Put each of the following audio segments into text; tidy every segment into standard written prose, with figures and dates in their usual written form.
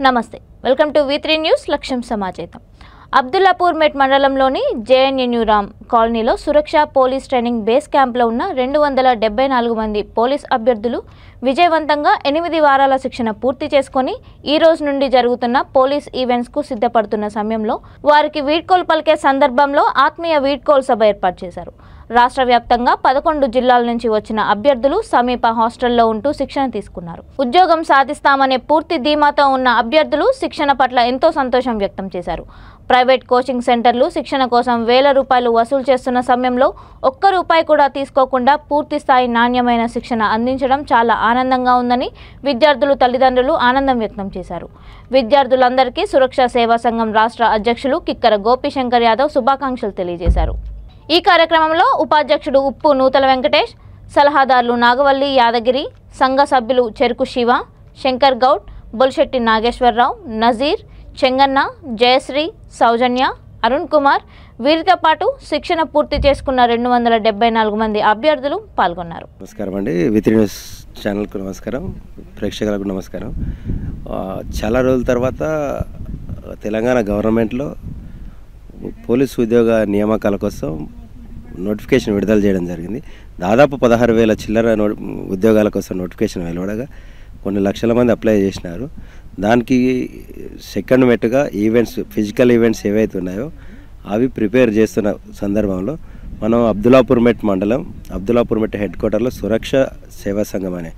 నమస్తే welcome to V3 news లక్ష్యం సమాజేతం అబ్దుల్లాపూర్ మెట్ మండలంలోని జేఎన్యు రామ్ కాలనీలో సురక్ష పోలీస్ ట్రైనింగ్ బేస్ క్యాంప్లో ఉన్న 274 మంది పోలీస్ అభ్యర్థులు విజయవంతంగా 8 వారాల శిక్షణ పూర్తి చేసుకొని ఈ రోజు నుండి జరుగుతున్న పోలీస్ ఈవెంట్స్ కు సిద్ధపడుతున్న సమయంలో వారికి వీడ్కోలు పలికే సందర్భంలో ఆత్మీయ వీడ్కోలు సభ ఏర్పాటు చేశారు. రాష్ట్ర వ్యాప్తంగా 11 జిల్లాల నుంచి వచ్చిన అభ్యర్థులు సమీప హాస్టల్లో ఉంటూ శిక్షణ తీసుకున్నారు. ఉద్యోగం సాధిస్తామనే పూర్తి ధీమాతో ఉన్న అభ్యర్థులు శిక్షణ పట్ల ఎంతో సంతోషం వ్యక్తం చేశారు. ప్రైవేట్ కోచింగ్ సెంటర్లు శిక్షణ కోసం వేల రూపాయలు వసూలు చేస్తున్న సమయంలో ఒక్క రూపాయి కూడా తీసుకోకుండా పూర్తి స్థాయి నాణ్యమైన శిక్షణ అందించడం చాలా ఆనందంగా ఉందని విద్యార్థులు తల్లిదండ్రులు ఆనందం వ్యక్తం చేశారు. విద్యార్థులందరికీ సురక్ష సేవా సంఘం రాష్ట్ర అధ్యక్షులు కిక్కర గోపీశంకర్ యాదవ్ శుభాకాంక్షలు తెలియజేశారు. ఈ కార్యక్రమంలో ఉపాధ్యక్షుడు ఉప్పు నూతల వెంకటేష్, సలహాదారులు నాగవల్లి యాదగిరి, సంఘ సభ్యులు చెరుకు శివ, శంకర్ గౌడ్, బొల్శెట్టి నాగేశ్వరరావు, నజీర్, చెంగన్న, జయశ్రీ, సౌజన్య, అరుణ్ కుమార్ వీరితో పాటు శిక్షణ పూర్తి చేసుకున్న 274 మంది అభ్యర్థులు పాల్గొన్నారు. నమస్కారం అండి, V3 న్యూస్ ఛానల్కు నమస్కారం, ప్రేక్షకులకు నమస్కారం. చాలా రోజుల తర్వాత తెలంగాణ గవర్నమెంట్లో పోలీసు ఉద్యోగ నియామకాల కోసం నోటిఫికేషన్ విడుదల చేయడం జరిగింది. దాదాపు 16,000 చిల్లర ఉద్యోగాల కోసం నోటిఫికేషన్ వెలువడగా కొన్ని లక్షల మంది అప్లై చేసినారు. దానికి సెకండ్ మెట్టుగా ఈవెంట్స్, ఫిజికల్ ఈవెంట్స్ ఏవైతే ఉన్నాయో అవి ప్రిపేర్ చేస్తున్న సందర్భంలో మనం అబ్దుల్లాపూర్ మెట్ మండలం, అబ్దుల్లాపూర్ మెట్ హెడ్ క్వార్టర్లో సురక్ష సేవా సంఘం అనే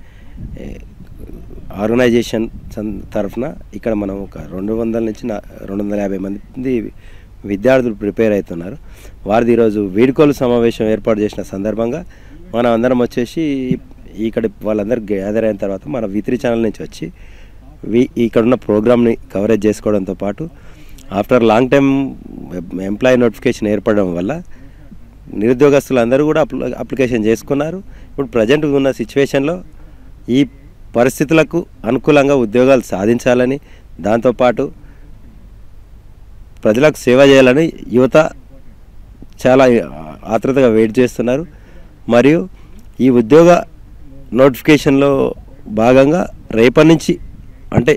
ఆర్గనైజేషన్ తరఫున ఇక్కడ మనం ఒక 200 నుంచి 250 మంది విద్యార్థులు ప్రిపేర్ అవుతున్నారు. వారిది ఈరోజు వీడ్కోలు సమావేశం ఏర్పాటు చేసిన సందర్భంగా మనం అందరం వచ్చేసి ఇక్కడ వాళ్ళందరూ గ్యాదర్ అయిన తర్వాత మన V3 ఛానల్ నుంచి వచ్చి ఇక్కడున్న ప్రోగ్రామ్ని కవరేజ్ చేసుకోవడంతో పాటు after long time employee notification ఏర్పడడం వల్ల నిరుద్యోగస్తులు అందరూ కూడా అప్లికేషన్ చేసుకున్నారు. ఇప్పుడు ప్రజెంట్ ఉన్న సిచ్యువేషన్లో ఈ పరిస్థితులకు అనుకూలంగా ఉద్యోగాలు సాధించాలని, దాంతోపాటు ప్రజలకు సేవ చేయాలని యువత చాలా ఆతృతగా వెయిట్ చేస్తున్నారు. మరియు ఈ ఉద్యోగ నోటిఫికేషన్లో భాగంగా రేపటి నుంచి అంటే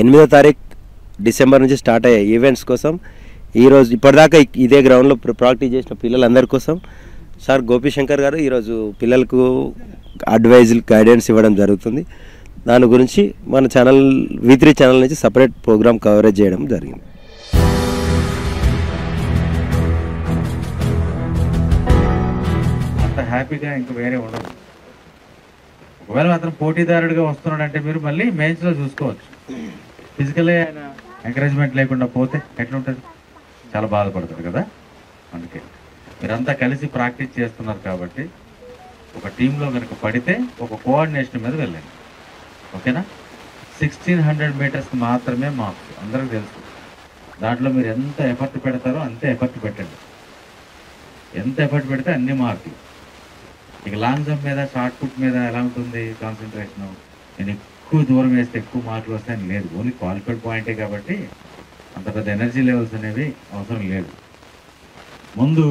8వ తారీఖు డిసెంబర్ నుంచి స్టార్ట్ అయ్యే ఈవెంట్స్ కోసం ఈరోజు ఇప్పటిదాకా ఇదే గ్రౌండ్లో ప్రాక్టీస్ చేసిన పిల్లలందరి కోసం సార్ గోపీశంకర్ గారు ఈరోజు పిల్లలకు అడ్వైజులు, గైడెన్స్ ఇవ్వడం జరుగుతుంది. దాని గురించి మన ఛానల్ V3 ఛానల్ నుంచి సపరేట్ ప్రోగ్రామ్ కవరేజ్ చేయడం జరిగింది. అంత హ్యాపీగా ఇంకా వేరే ఉండదు. ఒకవేళ అతను పోటీదారుడిగా వస్తున్నాడంటే మీరు మళ్ళీ మెయిన్స్లో చూసుకోవచ్చు. ఫిజికలీ ఆయన ఎంకరేజ్మెంట్ లేకుండా పోతే ఎట్లుంటుంది? చాలా బాధపడతారు కదా. అందుకే మీరంతా కలిసి ప్రాక్టీస్ చేస్తున్నారు కాబట్టి ఒక టీంలో కనుక పడితే ఒక కోఆర్డినేషన్ మీద వెళ్ళండి. ఓకేనా? 1600 మీటర్స్కి మాత్రమే మార్క్స్ అందరికీ తెలుసు. దాంట్లో మీరు ఎంత ఎఫర్ట్ పెడతారో అంతే ఎఫర్ట్ పెట్టండి. ఎంత ఎఫర్ట్ పెడితే అన్ని మార్కులు. ఇక లాంగ్ జంప్ మీద, షార్ట్ పుట్ మీద ఎలా ఉంటుంది కాన్సన్ట్రేషను? నేను ఎక్కువ దూరం వేస్తే ఎక్కువ మార్కులు వస్తాయని లేదు. ఓన్లీ క్వాలిఫైడ్ పాయింటే కాబట్టి అంత పెద్ద ఎనర్జీ లెవెల్స్ అనేవి అవసరం లేదు. ముందు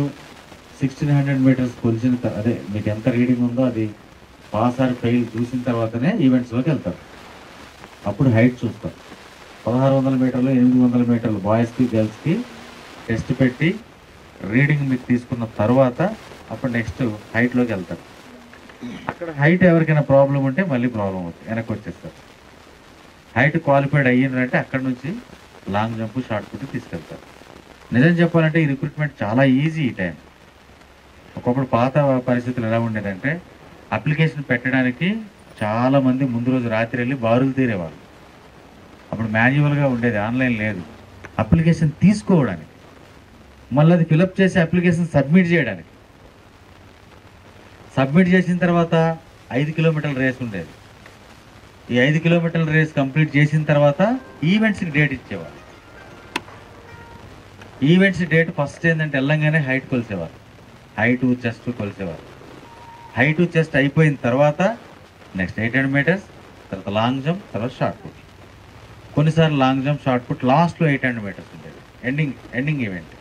1600 మీటర్స్ కొలిచిన అదే మీకు ఎంత రీడింగ్ ఉందో అది పాస్ ఆర్ ఫెయిల్ చూసిన తర్వాతనే ఈవెంట్స్లోకి వెళ్తారు. అప్పుడు హైట్ చూస్తారు. 1600 మీటర్లు, 800 మీటర్లు బాయ్స్కి గర్ల్స్కి టెస్ట్ పెట్టి రీడింగ్ మీకు తీసుకున్న తర్వాత అప్పుడు నెక్స్ట్ హైట్లోకి వెళ్తారు. అక్కడ హైట్ ఎవరికైనా ప్రాబ్లం ఉంటే మళ్ళీ ప్రాబ్లం అవుతుంది, వెనక్కి వచ్చేస్తారు. హైట్ క్వాలిఫైడ్ అయ్యిందంటే అక్కడ నుంచి లాంగ్ జంప్, షార్ట్ పుట్ తీసుకెళ్తారు. నిజం చెప్పాలంటే ఈ రిక్రూట్మెంట్ చాలా ఈజీ ఈ టైం. ఒకప్పుడు పాత పరిస్థితులు ఎలా ఉండేదంటే అప్లికేషన్ పెట్టడానికి చాలామంది ముందు రోజు రాత్రి వెళ్ళి బారులు తీరేవాళ్ళు. అప్పుడు మాన్యువల్గా ఉండేది, ఆన్లైన్ లేదు. అప్లికేషన్ తీసుకోవడానికి, మళ్ళీ అది ఫిలప్ చేసి అప్లికేషన్ సబ్మిట్ చేయడానికి, సబ్మిట్ చేసిన తర్వాత 5 కిలోమీటర్ల రేస్ ఉండేది. ఈ 5 కిలోమీటర్ల రేస్ కంప్లీట్ చేసిన తర్వాత ఈవెంట్స్కి డేట్ ఇచ్చేవారు. ఈవెంట్స్ డేట్ ఫస్ట్ ఏంటంటే వెళ్ళంగానే హైట్ కొలిసేవారు, హైట్ చెస్ట్ కొలిసేవారు. హైట్ చెస్ట్ అయిపోయిన తర్వాత నెక్స్ట్ 800 మీటర్స్, తర్వాత లాంగ్ జంప్, తర్వాత షార్ట్ పుట్. కొన్నిసార్లు లాంగ్ జంప్, షార్ట్ పుట్ లాస్ట్లో 800 మీటర్స్ ఉండేది, ఎండింగ్ ఈవెంట్.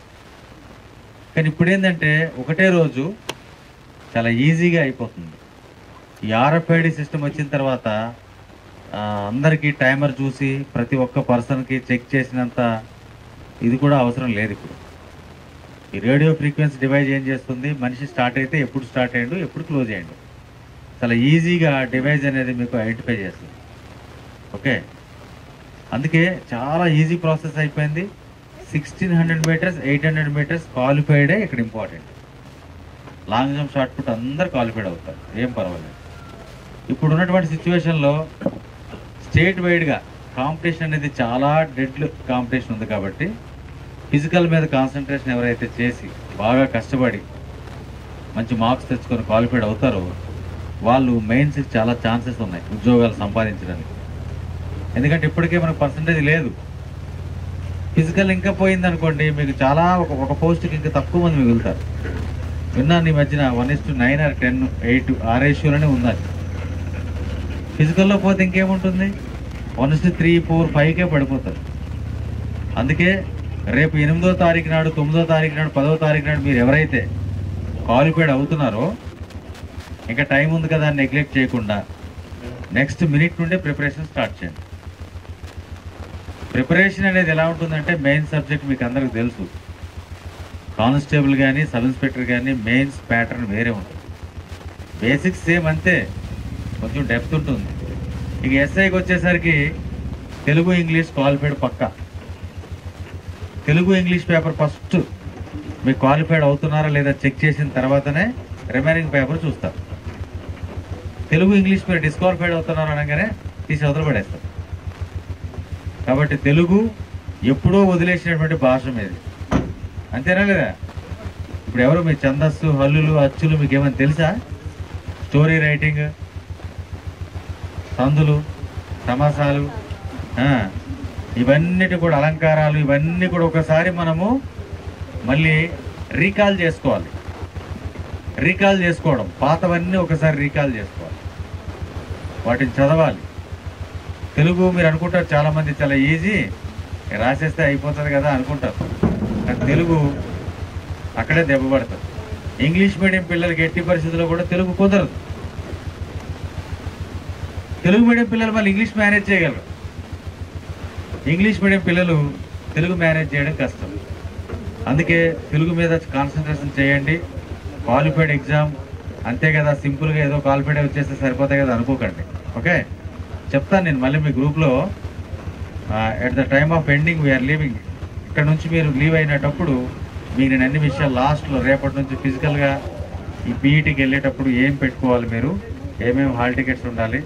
కానీ ఇప్పుడు ఏంటంటే ఒకటే రోజు చాలా ఈజీగా అయిపోతుంది. ఈ RFID సిస్టమ్ వచ్చిన తర్వాత అందరికీ టైమర్ చూసి ప్రతి ఒక్క పర్సన్కి చెక్ చేసినంత ఇది కూడా అవసరం లేదు. ఇప్పుడు ఈ రేడియో ఫ్రీక్వెన్సీ డివైస్ ఏం చేస్తుంది, మనిషి స్టార్ట్ అయితే ఎప్పుడు స్టార్ట్ అయ్యిండు, ఎప్పుడు క్లోజ్ అయ్యిండు, చాలా ఈజీగా డివైస్ అనేది మీకు ఐడెంటిఫై చేస్తుంది. ఓకే, అందుకే చాలా ఈజీ ప్రాసెస్ అయిపోయింది. 1600 మీటర్స్ 800 మీటర్స్ క్వాలిఫైడే ఇక్కడ important. Long jump shot put అందరు క్వాలిఫైడ్ అవుతారు, ఏం పర్వాలేదు. ఇప్పుడు ఉన్నటువంటి సిచ్యువేషన్లో స్టేట్ వైడ్గా కాంపిటీషన్ అనేది చాలా డెడ్ కాంపిటీషన్ ఉంది. కాబట్టి ఫిజికల్ మీద కాన్సన్ట్రేషన్ ఎవరైతే చేసి బాగా కష్టపడి మంచి మార్క్స్ తెచ్చుకొని క్వాలిఫైడ్ అవుతారో వాళ్ళు మెయిన్స్కి చాలా ఛాన్సెస్ ఉన్నాయి ఉద్యోగాలు సంపాదించడానికి. ఎందుకంటే ఇప్పటికే మనకు పర్సంటేజ్ లేదు. ఫిజికల్ ఇంకా పోయింది అనుకోండి, మీకు చాలా ఒక పోస్ట్కి ఇంకా తక్కువ మంది మిగులుతారు. విన్నాను ఈ మధ్యన 1:9 or 10, 8 ఆ రేషియోలోనే ఉన్నది. ఫిజికల్లో పోతే ఇంకేముంటుంది, 1:3, 4, 5కే పడిపోతారు. అందుకే రేపు 8వ తారీఖు నాడు, 9వ తారీఖు నాడు, 10వ తారీఖు నాడు మీరు ఎవరైతే క్వాలిఫైడ్ అవుతున్నారో ఇంకా టైం ఉంది కదా అని నెగ్లెక్ట్ చేయకుండా నెక్స్ట్ మినిట్ నుండే ప్రిపరేషన్ స్టార్ట్ చేయండి. ప్రిపరేషన్ అనేది ఎలా ఉంటుందంటే మెయిన్ సబ్జెక్ట్ మీకు అందరికి తెలుసు. కానిస్టేబుల్ కానీ సబ్ ఇన్స్పెక్టర్ కానీ మెయిన్స్ ప్యాటర్న్ వేరే ఉంటుంది. బేసిక్స్ సేమ్ అంతే, కొంచెం డెప్త్ ఉంటుంది. ఇక ఎస్ఐకి వచ్చేసరికి తెలుగు ఇంగ్లీష్ క్వాలిఫైడ్ పక్కా. తెలుగు ఇంగ్లీష్ పేపర్ ఫస్ట్ మీకు క్వాలిఫైడ్ అవుతున్నారా లేదా చెక్ చేసిన తర్వాతనే రిమైనింగ్ పేపర్ చూస్తారు. తెలుగు ఇంగ్లీష్ మీరు డిస్క్వాలిఫైడ్ అవుతున్నారు అనగానే తీసి అవతల పడేస్తారు. కాబట్టి తెలుగు ఎప్పుడో వదిలేసినటువంటి భాష మీది, అంతేనా లేదా? ఇప్పుడు ఎవరు మీ ఛందస్సు, హల్లులు, అచ్చులు మీకు ఏమైనా తెలుసా? స్టోరీ రైటింగ్, సందులు, సమాసాలు, ఇవన్నిటి కూడా అలంకారాలు, ఇవన్నీ కూడా ఒకసారి మనము మళ్ళీ రీకాల్ చేసుకోవాలి. రీకాల్ చేసుకోవడం, పాతవన్నీ ఒకసారి రీకాల్ చేసుకోవాలి, వాటిని చదవాలి. తెలుగు మీరు అనుకుంటారు చాలామంది చాలా ఈజీ, రాసేస్తే అయిపోతుంది కదా అనుకుంటారు. కానీ తెలుగు అక్కడే దెబ్బపడతారు. ఇంగ్లీష్ మీడియం పిల్లలకి ఎట్టి పరిస్థితుల్లో కూడా తెలుగు కుదరదు. తెలుగు మీడియం పిల్లలు మళ్ళీ ఇంగ్లీష్ మేనేజ్ చేయగలరు. ఇంగ్లీష్ మీడియం పిల్లలు తెలుగు మేనేజ్ చేయడం కష్టం. అందుకే తెలుగు మీద కాన్సన్ట్రేషన్ చేయండి. క్వాలిఫైడ్ ఎగ్జామ్ అంతే కదా, సింపుల్గా ఏదో క్వాలిఫైడ్ వచ్చేస్తే సరిపోతాయి కదా అనుకోకండి. ఓకే, చెప్తాను నేను మళ్ళీ మీ గ్రూప్లో. At the time of ending we are leaving, ఇక్కడ నుంచి మీరు లీవ్ అయినప్పుడు మీకు నేను అన్ని విషయాలు లాస్ట్లో రేపటి నుంచి ఫిజికల్గా ఈ పీఈటీకి వెళ్ళేటప్పుడు ఏం పెట్టుకోవాలి, మీరు ఏమేమి హాల్ టికెట్స్ ఉండాలి,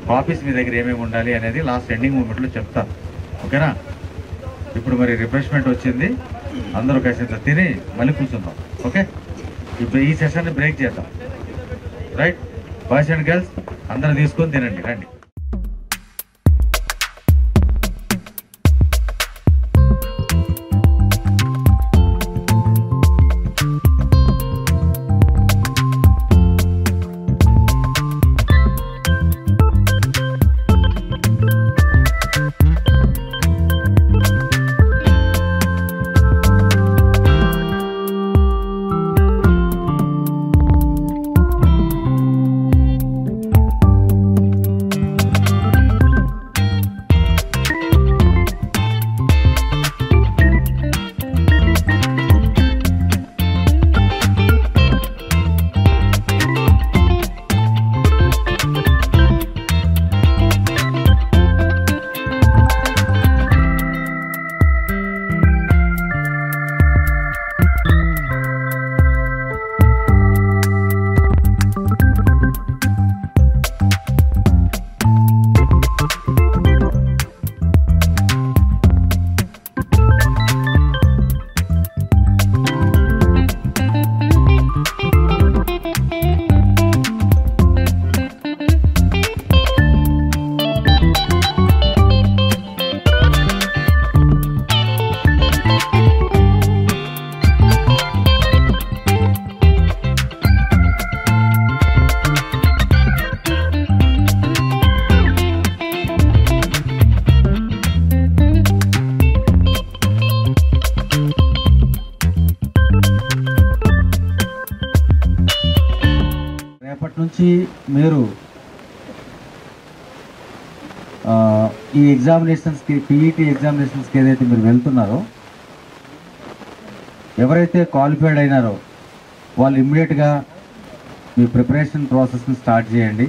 కాపీస్ మీ దగ్గర ఏమేమి ఉండాలి అనేది లాస్ట్ ఎండింగ్ మూమెంట్లో చెప్తాను. ఓకేనా? ఇప్పుడు మరి రిఫ్రెష్మెంట్ వచ్చింది, అందరూ కాసేంత తిని మళ్ళీ కూర్చుందాం. ఓకే, ఇప్పుడు ఈ సెషన్ని బ్రేక్ చేద్దాం. రైట్, బాయ్స్ అండ్ గర్ల్స్ అందరూ తీసుకొని తినండి, రండి. నుంచి మీరు ఈ ఎగ్జామినేషన్స్కి పీఈటీ ఎగ్జామినేషన్స్కి ఏదైతే మీరు వెళ్తున్నారో ఎవరైతే క్వాలిఫైడ్ అయినారో వాళ్ళు ఇమ్మీడియట్గా మీ ప్రిపరేషన్ ప్రాసెస్ని స్టార్ట్ చేయండి.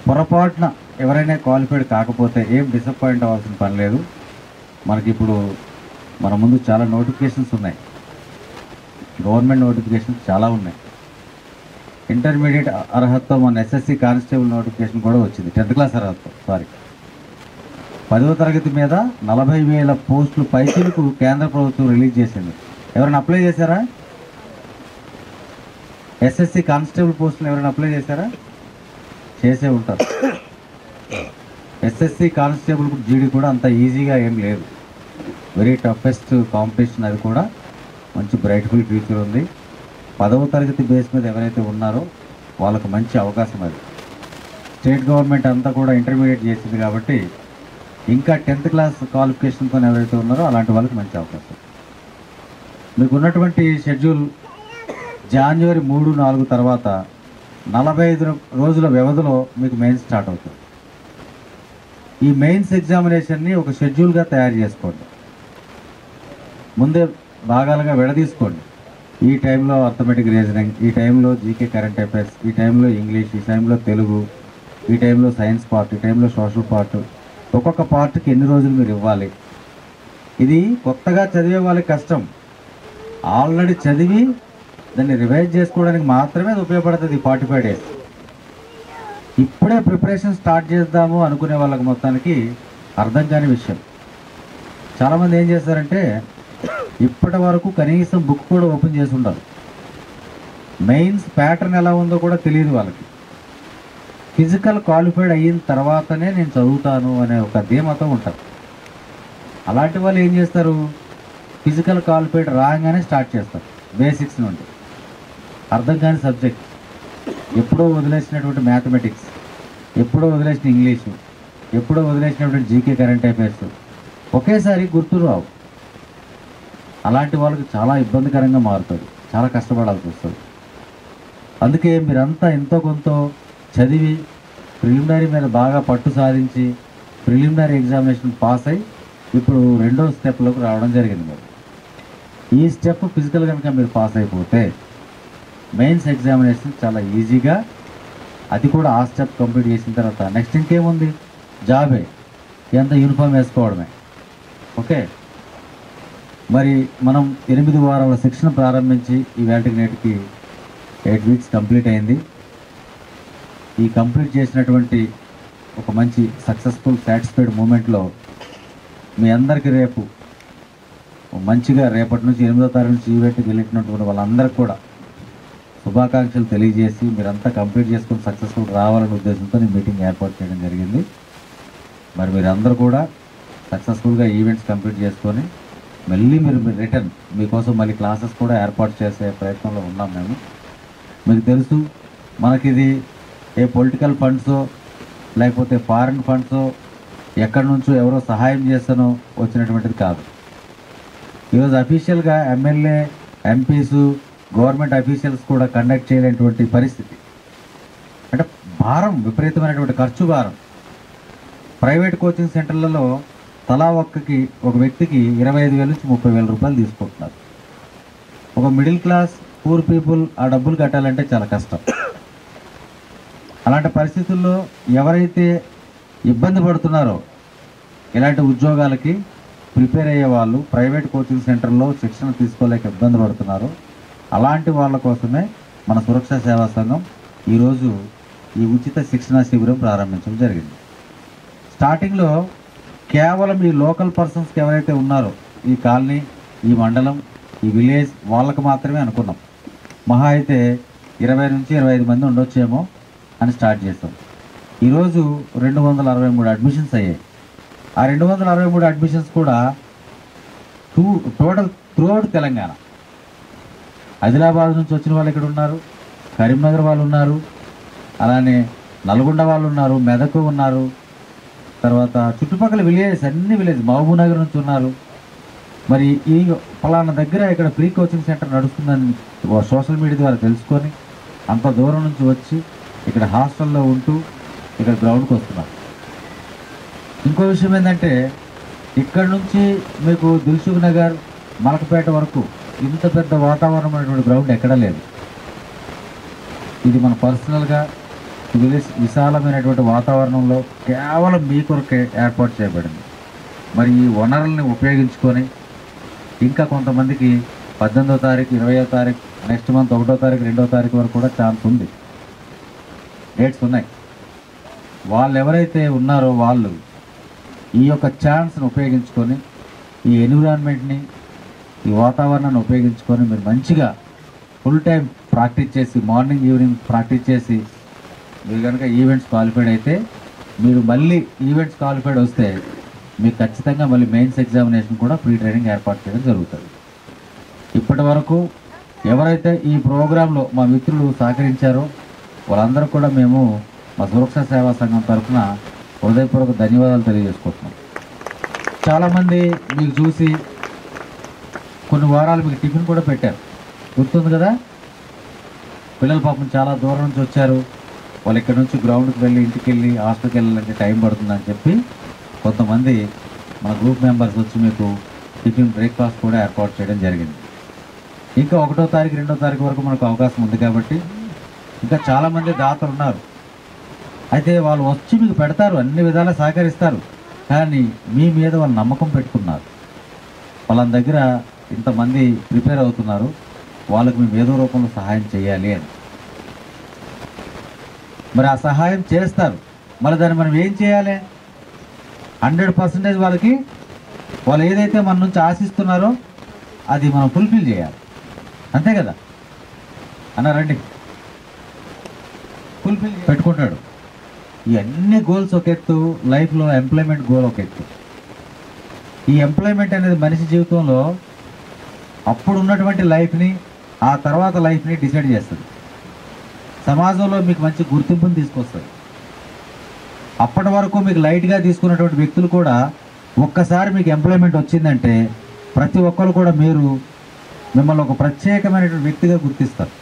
పొరపాటున ఎవరైనా క్వాలిఫైడ్ కాకపోతే ఏం డిసప్పాయింట్ అవ్వాల్సిన పని లేదు. మనకి ఇప్పుడు మన ముందు చాలా నోటిఫికేషన్స్ ఉన్నాయి, గవర్నమెంట్ నోటిఫికేషన్స్ చాలా ఉన్నాయి. ఇంటర్మీడియట్ అర్హతతో మన ఎస్ఎస్సి కానిస్టేబుల్ నోటిఫికేషన్ కూడా వచ్చింది, 10th క్లాస్ అర్హతతో. 10వ తరగతి మీద 40,000 పోస్టులు పైసలకు కేంద్ర ప్రభుత్వం రిలీజ్ చేసింది. ఎవరైనా అప్లై చేశారా? ఎస్ఎస్సి కానిస్టేబుల్ పోస్టులు ఎవరైనా అప్లై చేశారా? చేసే ఉంటారు. ఎస్ఎస్సి కానిస్టేబుల్ జీడీ కూడా అంత ఈజీగా ఏం లేదు, వెరీ టఫెస్ట్ కాంపిటీషన్. అది కూడా మంచి బ్రైట్ఫుల్ ఫ్యూచర్ ఉంది. 10వ తరగతి బేస్ మీద ఎవరైతే ఉన్నారో వాళ్ళకు మంచి అవకాశం. అది స్టేట్ గవర్నమెంట్ అంతా కూడా ఇంటర్మీడియట్ చేసింది కాబట్టి ఇంకా 10th క్లాస్ క్వాలిఫికేషన్తో ఎవరైతే ఉన్నారో అలాంటి వాళ్ళకి మంచి అవకాశం. మీకు ఉన్నటువంటి షెడ్యూల్ జనవరి 3, 4 తర్వాత 45 రోజుల వ్యవధిలో మీకు మెయిన్స్ స్టార్ట్ అవుతుంది. ఈ మెయిన్స్ ఎగ్జామినేషన్ని ఒక షెడ్యూల్గా తయారు చేసుకోండి. ముందే భాగాలుగా విడదీసుకోండి. ఈ టైంలో అర్థమెటిక్ రీజనింగ్, ఈ టైంలో జీకే కరెంట్ అఫైర్స్, ఈ టైంలో ఇంగ్లీష్, ఈ టైంలో తెలుగు, ఈ టైంలో సైన్స్ పార్ట్, ఈ టైంలో సోషల్ పార్ట్. ఒక్కొక్క పార్ట్కి ఎన్ని రోజులు మీరు ఇవ్వాలి. ఇది కొత్తగా చదివే వాళ్ళకి కష్టం. ఆల్రెడీ చదివి దాన్ని రివైజ్ చేసుకోవడానికి మాత్రమే అది ఉపయోగపడుతుంది 45 days. ఇప్పుడే ప్రిపరేషన్ స్టార్ట్ చేద్దాము అనుకునే వాళ్ళకి మొత్తానికి అర్థం కాని విషయం. చాలామంది ఏం చేస్తారంటే ఇప్పటి వరకు కనీసం బుక్ కూడా ఓపెన్ చేసి ఉండరు. మెయిన్స్ ప్యాటర్న్ ఎలా ఉందో కూడా తెలియదు వాళ్ళకి. ఫిజికల్ క్వాలిఫైడ్ అయిన తర్వాతనే నేను చదువుతాను అనే ఒక ధీమతో ఉంటారు. అలాంటి వాళ్ళు ఏం చేస్తారు, ఫిజికల్ క్వాలిఫైడ్ రాగానే స్టార్ట్ చేస్తారు. బేసిక్స్ నుండి అర్థం కాని సబ్జెక్ట్, ఎప్పుడో వదిలేసినటువంటి మ్యాథమెటిక్స్, ఎప్పుడో వదిలేసిన ఇంగ్లీషు, ఎప్పుడో వదిలేసినటువంటి జీకే కరెంట్ అఫైర్స్ ఒకేసారి గుర్తు రావు. అలాంటి వాళ్ళకి చాలా ఇబ్బందికరంగా మారుతుంది, చాలా కష్టపడాల్సి వస్తుంది. అందుకే మీరంతా ఎంతో కొంత చదివి ప్రిలిమినరీ మీద బాగా పట్టు సాధించి ప్రిలిమినరీ ఎగ్జామినేషన్ పాస్ అయ్యి ఇప్పుడు 2వ స్టెప్లోకి రావడం జరిగింది. మీరు ఈ స్టెప్ ఫిజికల్ కనుక మీరు పాస్ అయిపోతే మెయిన్స్ ఎగ్జామినేషన్ చాలా ఈజీగా, అది కూడా ఆ స్టెప్ కంప్లీట్ చేసిన తర్వాత నెక్స్ట్ ఇంకేముంది, జాబే, ఎంత యూనిఫామ్ వేసుకోవడమే. ఓకే, మరి మనం 8 వారాల శిక్షణ ప్రారంభించి ఈ వేటికి నేటికి 8 weeks కంప్లీట్ అయింది. ఈ కంప్లీట్ చేసినటువంటి ఒక మంచి సక్సెస్ఫుల్ సాటిస్ఫైడ్ మూమెంట్లో మీ అందరికీ రేపు మంచిగా రేపటి నుంచి 8వ తారీఖు నుంచి ఈ వేటికి వెళ్ళినటువంటి వాళ్ళందరికీ కూడా శుభాకాంక్షలు తెలియజేసి మీరంతా కంప్లీట్ చేసుకుని సక్సెస్ఫుల్ రావాలనే ఉద్దేశంతో ఈ మీటింగ్ ఏర్పాటు చేయడం జరిగింది. మరి మీరందరూ కూడా సక్సెస్ఫుల్గా ఈవెంట్స్ కంప్లీట్ చేసుకొని మళ్ళీ మీరు రిటర్న్ మీకోసం మళ్ళీ క్లాసెస్ కూడా ఏర్పాటు చేసే ప్రయత్నంలో ఉన్నాం మేము. మీకు తెలుసు మనకిది ఏ పొలిటికల్ ఫండ్సో లేకపోతే ఫారిన్ ఫండ్సో ఎక్కడి నుంచో ఎవరో సహాయం చేస్తానో వచ్చినటువంటిది కాదు. ఈరోజు అఫీషియల్గా ఎమ్మెల్యే, ఎంపీసు, గవర్నమెంట్ అఫీషియల్స్ కూడా కండక్ట్ చేయలేనటువంటి పరిస్థితి. అంటే భారం, విపరీతమైనటువంటి ఖర్చు భారం. ప్రైవేట్ కోచింగ్ సెంటర్లలో తలా ఒక వ్యక్తికి 25,000 నుంచి 30,000 రూపాయలు తీసుకుంటున్నారు. ఒక మిడిల్ క్లాస్ పూర్ పీపుల్ ఆ డబ్బులు కట్టాలంటే చాలా కష్టం. అలాంటి పరిస్థితుల్లో ఎవరైతే ఇబ్బంది పడుతున్నారో ఇలాంటి ఉద్యోగాలకి ప్రిపేర్ అయ్యే వాళ్ళు, ప్రైవేట్ కోచింగ్ సెంటర్లో శిక్షణ తీసుకోలేక ఇబ్బంది పడుతున్నారో అలాంటి వాళ్ళ కోసమే మన సురక్షా సేవా సంఘం ఈరోజు ఈ ఉచిత శిక్షణ శిబిరం ప్రారంభించడం జరిగింది. స్టార్టింగ్లో కేవలం ఈ లోకల్ పర్సన్స్కి ఎవరైతే ఉన్నారో ఈ కాలనీ, ఈ మండలం, ఈ విలేజ్ వాళ్ళకు మాత్రమే అనుకున్నాం. మహా అయితే 20 నుంచి 25 మంది ఉండొచ్చేమో అని స్టార్ట్ చేస్తాం. ఈరోజు 263 అడ్మిషన్స్ అయ్యాయి. ఆ 263 అడ్మిషన్స్ కూడా టోటల్ త్రూఅవుట్ తెలంగాణ. ఆదిలాబాద్ నుంచి వచ్చిన వాళ్ళు ఇక్కడ ఉన్నారు, కరీంనగర్ వాళ్ళు ఉన్నారు, అలానే నల్గొండ వాళ్ళు ఉన్నారు, మెదక్ ఉన్నారు, తర్వాత చుట్టుపక్కల విలేజెస్, అన్ని విలేజ్, మహబూబ్నగర్ నుంచి ఉన్నారు. మరి ఈ పలానా దగ్గర ఇక్కడ ఫ్రీ కోచింగ్ సెంటర్ నడుస్తుందని సోషల్ మీడియా ద్వారా తెలుసుకొని అంత దూరం నుంచి వచ్చి ఇక్కడ హాస్టల్లో ఉంటూ ఇక్కడ గ్రౌండ్కి వస్తున్నారు. ఇంకో విషయం ఏంటంటే ఇక్కడ నుంచి మీకు దిల్సుఖ్ నగర్ మలకపేట వరకు ఇంత పెద్ద వాతావరణమైనటువంటి గ్రౌండ్ ఎక్కడా లేదు. ఇది మన పర్సనల్గా విశాలమైనటువంటి వాతావరణంలో కేవలం మీ కొరకే ఏర్పాటు చేయబడింది. మరి ఈ వనరుల్ని ఉపయోగించుకొని ఇంకా కొంతమందికి 18వ తారీఖు 20వ తారీఖు నెక్స్ట్ మంత్ 1వ తారీఖు 2వ తారీఖు వరకు కూడా ఛాన్స్ ఉంది, డేట్స్ ఉన్నాయి. వాళ్ళు ఎవరైతే ఉన్నారో వాళ్ళు ఈ యొక్క ఛాన్స్ని ఉపయోగించుకొని ఈ ఎన్విరాన్మెంట్ని ఈ వాతావరణాన్ని ఉపయోగించుకొని మీరు మంచిగా ఫుల్ టైం ప్రాక్టీస్ చేసి మార్నింగ్ ఈవినింగ్ ప్రాక్టీస్ చేసి మీరు కనుక ఈవెంట్స్ క్వాలిఫైడ్ అయితే మీరు మళ్ళీ ఈవెంట్స్ క్వాలిఫైడ్ వస్తే మీకు ఖచ్చితంగా మళ్ళీ మెయిన్స్ ఎగ్జామినేషన్ కూడా ప్రీ ట్రైనింగ్ ఏర్పాటు చేయడం జరుగుతుంది. ఇప్పటి వరకు ఎవరైతే ఈ ప్రోగ్రాంలో మా మిత్రులు సహకరించారో వాళ్ళందరూ కూడా మేము మా సురక్షా సేవా సంఘం తరఫున హృదయపూర్వక ధన్యవాదాలు తెలియజేసుకుంటున్నాం. చాలామంది మీకు చూసి కొన్ని వారాలు మీకు టిఫిన్ కూడా పెట్టారు, గుర్తుంది కదా. పిల్లలు పాపం చాలా దూరం నుంచి వచ్చారు, వాళ్ళు ఇక్కడ నుంచి గ్రౌండ్కి వెళ్ళి ఇంటికి వెళ్ళి హాస్టల్కి వెళ్ళాలంటే టైం పడుతుందని చెప్పి కొంతమంది మన గ్రూప్ మెంబర్స్ వచ్చి మీకు టిఫిన్ బ్రేక్ఫాస్ట్ కూడా ఏర్పాటు చేయడం జరిగింది. ఇంకా 1వ తారీఖు 2వ తారీఖు వరకు మనకు అవకాశం ఉంది కాబట్టి ఇంకా చాలామంది దాతలు ఉన్నారు. అయితే వాళ్ళు వచ్చి మీకు పెడతారు, అన్ని విధాలా సహకరిస్తారు, కానీ మీ మీద వాళ్ళు నమ్మకం పెట్టుకున్నారు. వాళ్ళ దగ్గర ఇంతమంది ప్రిపేర్ అవుతున్నారు, వాళ్ళకు మేము ఏదో రూపంలో సహాయం చేయాలి అని. మరి ఆ సహాయం చేస్తారు, మరి దాన్ని మనం ఏం చేయాలి? 100% వాళ్ళకి వాళ్ళు ఏదైతే మన నుంచి ఆశిస్తున్నారో అది మనం ఫుల్ఫిల్ చేయాలి, అంతే కదా అన్నారండి. ఫుల్ఫిల్ పెట్టుకుంటాడు. ఈ అన్ని గోల్స్ ఒక ఎత్తు, లైఫ్లో ఎంప్లాయ్మెంట్ గోల్ ఒక ఎత్తు. ఈ ఎంప్లాయ్మెంట్ అనేది మనిషి జీవితంలో అప్పుడు ఉన్నటువంటి లైఫ్ని ఆ తర్వాత లైఫ్ని డిసైడ్ చేస్తుంది. సమాజంలో మీకు మంచి గుర్తింపుని తీసుకొస్తుంది. అప్పటి వరకు మీకు లైట్గా తీసుకున్నటువంటి వ్యక్తులు కూడా ఒక్కసారి మీకు ఎంప్లాయ్మెంట్ వచ్చిందంటే ప్రతి ఒక్కరు కూడా మిమ్మల్ని ఒక ప్రత్యేకమైనటువంటి వ్యక్తిగా గుర్తిస్తారు.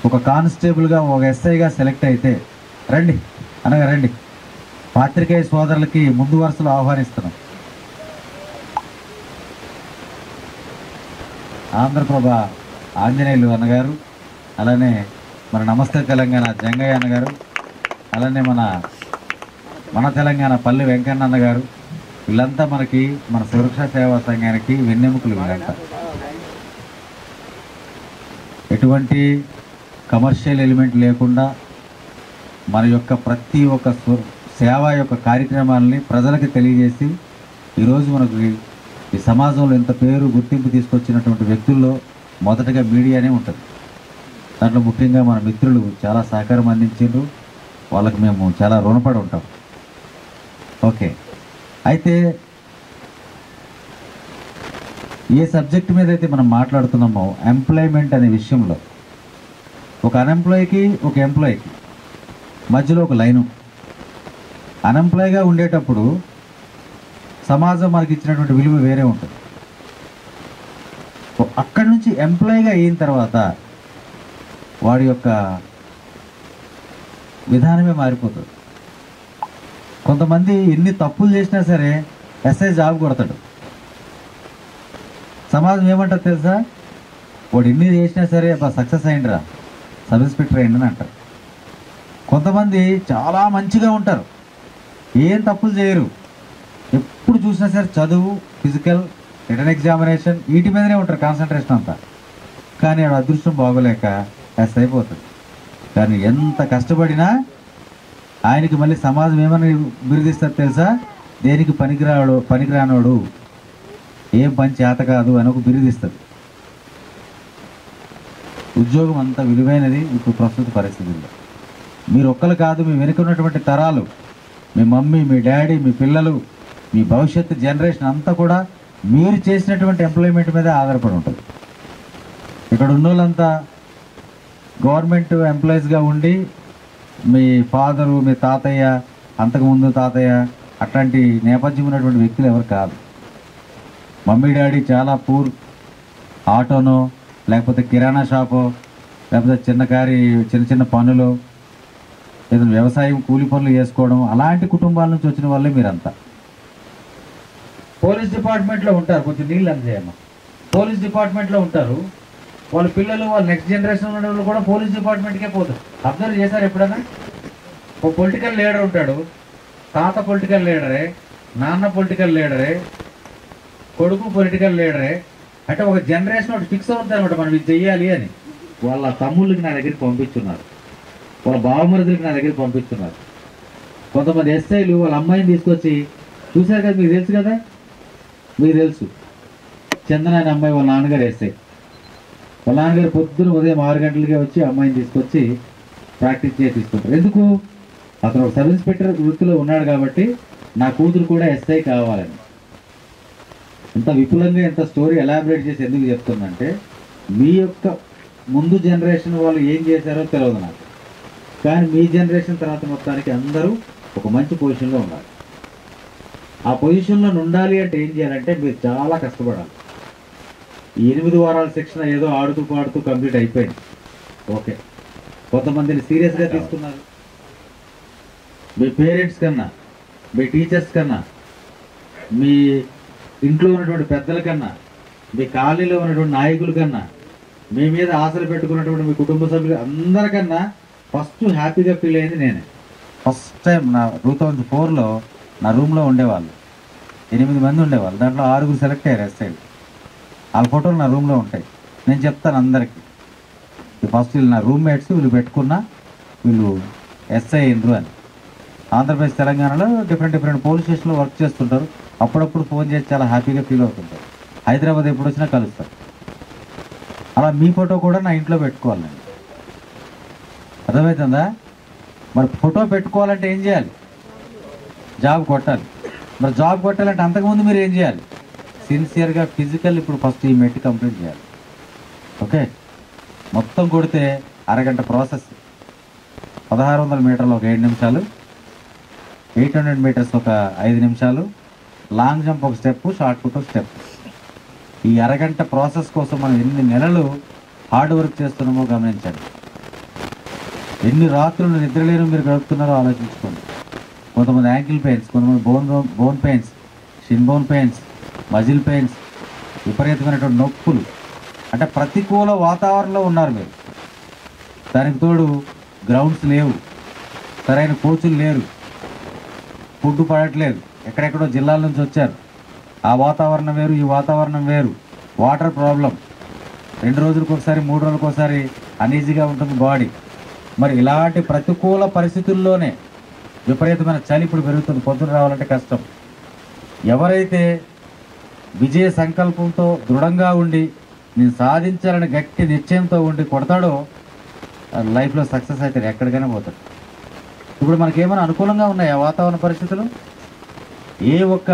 ఒక కానిస్టేబుల్గా ఒక ఎస్ఐగా సెలెక్ట్ అయితే రండి అనగా రండి, పాత్రికేయ సోదరులకి ముందు వరుసలో ఆహ్వానిస్తున్నాం. ఆంధ్రప్రభ ఆంజనేయులు అన్నగారు, అలానే మన నమస్తే తెలంగాణ జంగయ్య అన్నగారు, అలానే మన తెలంగాణ పల్లి వెంకన్న అన్నగారు, వీళ్ళంతా మనకి మన సురక్షా సేవా సంఘానికి వెన్నెముకలు. వీళ్ళంతా ఎటువంటి కమర్షియల్ ఎలిమెంట్ లేకుండా మన యొక్క ప్రతి ఒక్క సేవ యొక్క కార్యక్రమాలని ప్రజలకు తెలియజేసి ఈరోజు మనకు ఈ సమాజంలో ఎంత పేరు గుర్తింపు తీసుకొచ్చినటువంటి వ్యక్తుల్లో మొదటగా మీడియానే ఉంటుంది. దాంట్లో ముఖ్యంగా మన మిత్రులు చాలా సహకారం అందించారు, వాళ్ళకి మేము చాలా రుణపడి ఉంటాం. ఓకే, అయితే ఏ సబ్జెక్ట్ మీద అయితే మనం మాట్లాడుతున్నామో ఎంప్లాయ్మెంట్ అనే విషయంలో ఒక అన్ఎంప్లాయ్కి ఒక ఎంప్లాయ్కి మధ్యలో ఒక లైను. అన్ఎంప్లాయ్గా ఉండేటప్పుడు సమాజం మనకి ఇచ్చినటువంటి విలువ వేరే ఉంటుంది. అక్కడి నుంచి ఎంప్లాయ్గా అయిన తర్వాత వాడి యొక్క విధానమే మారిపోతుంది. కొంతమంది ఎన్ని తప్పులు చేసినా సరే ఎస్ఐ జాబ్ కొడతాడు. సమాజం ఏమంటారు తెలుసా? వాడు ఎన్ని చేసినా సరే సక్సెస్ అయిందిరా, సబ్ ఇన్స్పెక్టర్ అయిందని అంటారు. కొంతమంది చాలా మంచిగా ఉంటారు, ఏం తప్పులు చేయరు, ఎప్పుడు చూసినా సరే చదువు, ఫిజికల్, రిటర్న్ ఎగ్జామినేషన్ వీటి మీదనే ఉంటారు కాన్సన్ట్రేషన్ అంతా. కానీ వాడు అదృష్టం బాగోలేక ఎస్ అయిపోతుంది. కానీ ఎంత కష్టపడినా ఆయనకి మళ్ళీ సమాజం ఏమని బిరుదిస్తారు తెలుసా? దేనికి పనికిరానోడు, ఏం పని చేత కాదు అని ఒక బిరుదిస్తుంది. ఉద్యోగం అంత విలువైనది ఇప్పుడు ప్రస్తుత పరిస్థితుల్లో. మీరు ఒక్కరు కాదు, మీ వెనుక ఉన్నటువంటి తరాలు, మీ మమ్మీ, మీ డాడీ, మీ పిల్లలు, మీ భవిష్యత్తు జనరేషన్ అంతా కూడా మీరు చేసినటువంటి ఎంప్లాయ్మెంట్ మీద ఆధారపడి ఉంటుంది. ఇక్కడ ఉన్న వాళ్ళంతా గవర్నమెంట్ ఎంప్లాయీస్గా ఉండి మీ ఫాదరు, మీ తాతయ్య, అంతకుముందు తాతయ్య అట్లాంటి నేపథ్యం ఉన్నటువంటి వ్యక్తులు ఎవరు కాదు. మమ్మీ డాడీ చాలా పూర్, ఆటోనో లేకపోతే కిరాణా షాపో లేకపోతే చిన్న చిన్న పనులు ఏదైనా వ్యవసాయం కూలి పనులు చేసుకోవడం అలాంటి కుటుంబాల నుంచి వచ్చిన వాళ్ళే మీరంతా. పోలీస్ డిపార్ట్మెంట్లో ఉంటారు, కొంచెం నీళ్ళు అందజేయమ్మా. పోలీస్ డిపార్ట్మెంట్లో ఉంటారు, వాళ్ళ పిల్లలు వాళ్ళ నెక్స్ట్ జనరేషన్ ఉన్న వాళ్ళు కూడా పోలీస్ డిపార్ట్మెంట్కే పోతారు. అబ్జర్వ్ చేశారు ఎప్పుడైనా? ఒక పొలిటికల్ లీడర్ ఉంటాడు, తాత పొలిటికల్ లీడరే, నాన్న పొలిటికల్ లీడరే, కొడుకు పొలిటికల్ లీడరే. అంటే ఒక జనరేషన్ ఒకటి ఫిక్స్ అవుతుంది అనమాట, మనం ఇది చెయ్యాలి అని. వాళ్ళ తమ్ముళ్ళకి నా దగ్గరికి పంపించున్నారు, వాళ్ళ బావమరుదులకి నా దగ్గరికి పంపిస్తున్నారు. కొంతమంది ఎస్ఐలు వాళ్ళ అమ్మాయిని తీసుకొచ్చి చూశారు కదా, మీకు తెలుసు కదా, మీకు తెలుసు చందన అనే అమ్మాయి వాళ్ళ నాన్నగారు ఎస్ఐ. వాళ్ళ నాన్నగారు పొద్దున ఉదయం 6 గంటలకే వచ్చి అమ్మాయిని తీసుకొచ్చి ప్రాక్టీస్ చేపిస్తుంటారు. ఎందుకు? అతను ఒక సబ్ ఇన్స్పెక్టర్ వృత్తిలో ఉన్నాడు కాబట్టి నా కూతురు కూడా ఎస్ఐ కావాలని. ఇంత విపులంగా ఇంత స్టోరీ ఎలాబరేట్ చేసి ఎందుకు చెప్తుందంటే, మీ యొక్క ముందు జనరేషన్ వాళ్ళు ఏం చేశారో తెలియదు నాకు, కానీ మీ జనరేషన్ తర్వాత మొత్తానికి అందరూ ఒక మంచి పొజిషన్లో ఉండాలి. ఆ పొజిషన్లో ఉండాలి అంటే ఏం చేయాలంటే మీరు చాలా కష్టపడాలి. ఈ 8 వారాల శిక్షణ ఏదో ఆడుతూ పాడుతూ కంప్లీట్ అయిపోయింది, ఓకే. కొంతమందిని సీరియస్గా తీసుకున్నారు. మీ పేరెంట్స్ కన్నా, మీ టీచర్స్ కన్నా, మీ ఇంట్లో ఉన్నటువంటి పెద్దల కన్నా, మీ కాలనీలో ఉన్నటువంటి నాయకుల కన్నా, మీ మీద ఆశలు పెట్టుకున్నటువంటి మీ కుటుంబ సభ్యులు అందరికన్నా ఫస్ట్ హ్యాపీగా ఫీల్ అయింది నేనే. ఫస్ట్ టైం నా 2004లో నా రూమ్లో ఉండేవాళ్ళు 8 మంది ఉండేవాళ్ళు, దాంట్లో 6 సెలెక్ట్ అయ్యారు ఎస్ఐలు. వాళ్ళ ఫోటోలు నా రూమ్లో ఉంటాయి. నేను చెప్తాను అందరికీ, ఫస్ట్ వీళ్ళు నా రూమ్మేట్స్, వీళ్ళు పెట్టుకున్న వీళ్ళు ఎస్ఐ అయ్యిండ్రు అని. ఆంధ్రప్రదేశ్ తెలంగాణలో డిఫరెంట్ పోలీస్ స్టేషన్లో వర్క్ చేస్తుంటారు. అప్పుడప్పుడు ఫోన్ చేసి చాలా హ్యాపీగా ఫీల్ అవుతుంటారు. హైదరాబాద్ ఎప్పుడు వచ్చినా కలుస్తారు. అలా మీ ఫోటో కూడా నా ఇంట్లో పెట్టుకోవాలి నేను. అర్థమవుతుందా? మరి ఫోటో పెట్టుకోవాలంటే ఏం చేయాలి? జాబ్ కొట్టాలి. మరి జాబ్ కొట్టాలంటే అంతకుముందు మీరు ఏం చేయాలి? సిన్సియర్గా ఫిజికల్ ఇప్పుడు ఫస్ట్ ఈ మెట్ కంప్లీట్ చేయాలి, ఓకే. మొత్తం కొడితే అరగంట ప్రాసెస్. 1600 మీటర్లు ఒక 7 నిమిషాలు, 800 మీటర్స్ ఒక 5 నిమిషాలు, లాంగ్ జంప్ ఒక స్టెప్, షార్ట్ పుట్ ఒక స్టెప్. ఈ అరగంట ప్రాసెస్ కోసం మనం ఎన్ని నెలలు హార్డ్ వర్క్ చేస్తున్నామో గమనించండి. ఎన్ని రాత్రులు నిద్రలేని మీరు గడుపుతున్నారో ఆలోచించుకోండి. కొంతమంది యాంకిల్ పెయిన్స్, కొంతమంది bone pains, Shin bone pains, muscle pains, విపరీతమైనటువంటి నొప్పులు. అంటే ప్రతికూల వాతావరణంలో ఉన్నారు మీరు. దానికి తోడు గ్రౌండ్స్ లేవు, సరైన కోచులు లేరు, ఫుడ్ పడట్లేదు, ఎక్కడెక్కడో జిల్లాల నుంచి వచ్చారు. ఆ వాతావరణం వేరు, ఈ వాతావరణం వేరు. వాటర్ ప్రాబ్లం, 2 రోజులకు ఒకసారి 3 రోజులకు ఒకసారి అనీజీగా ఉంటుంది బాడీ. మరి ఇలాంటి ప్రతికూల పరిస్థితుల్లోనే విపరీతమైన చలి ఇప్పుడు పెరుగుతుంది. పొద్దున రావాలంటే కష్టం. ఎవరైతే విజయ సంకల్పంతో దృఢంగా ఉండి నేను సాధించాలని గట్టి నిశ్చయంతో ఉండి కొడతాడో లైఫ్లో సక్సెస్ అవుతాడు, ఎక్కడికైనా పోతాడు. ఇప్పుడు మనకేమైనా అనుకూలంగా ఉన్నాయా వాతావరణ పరిస్థితులు? ఏ ఒక్క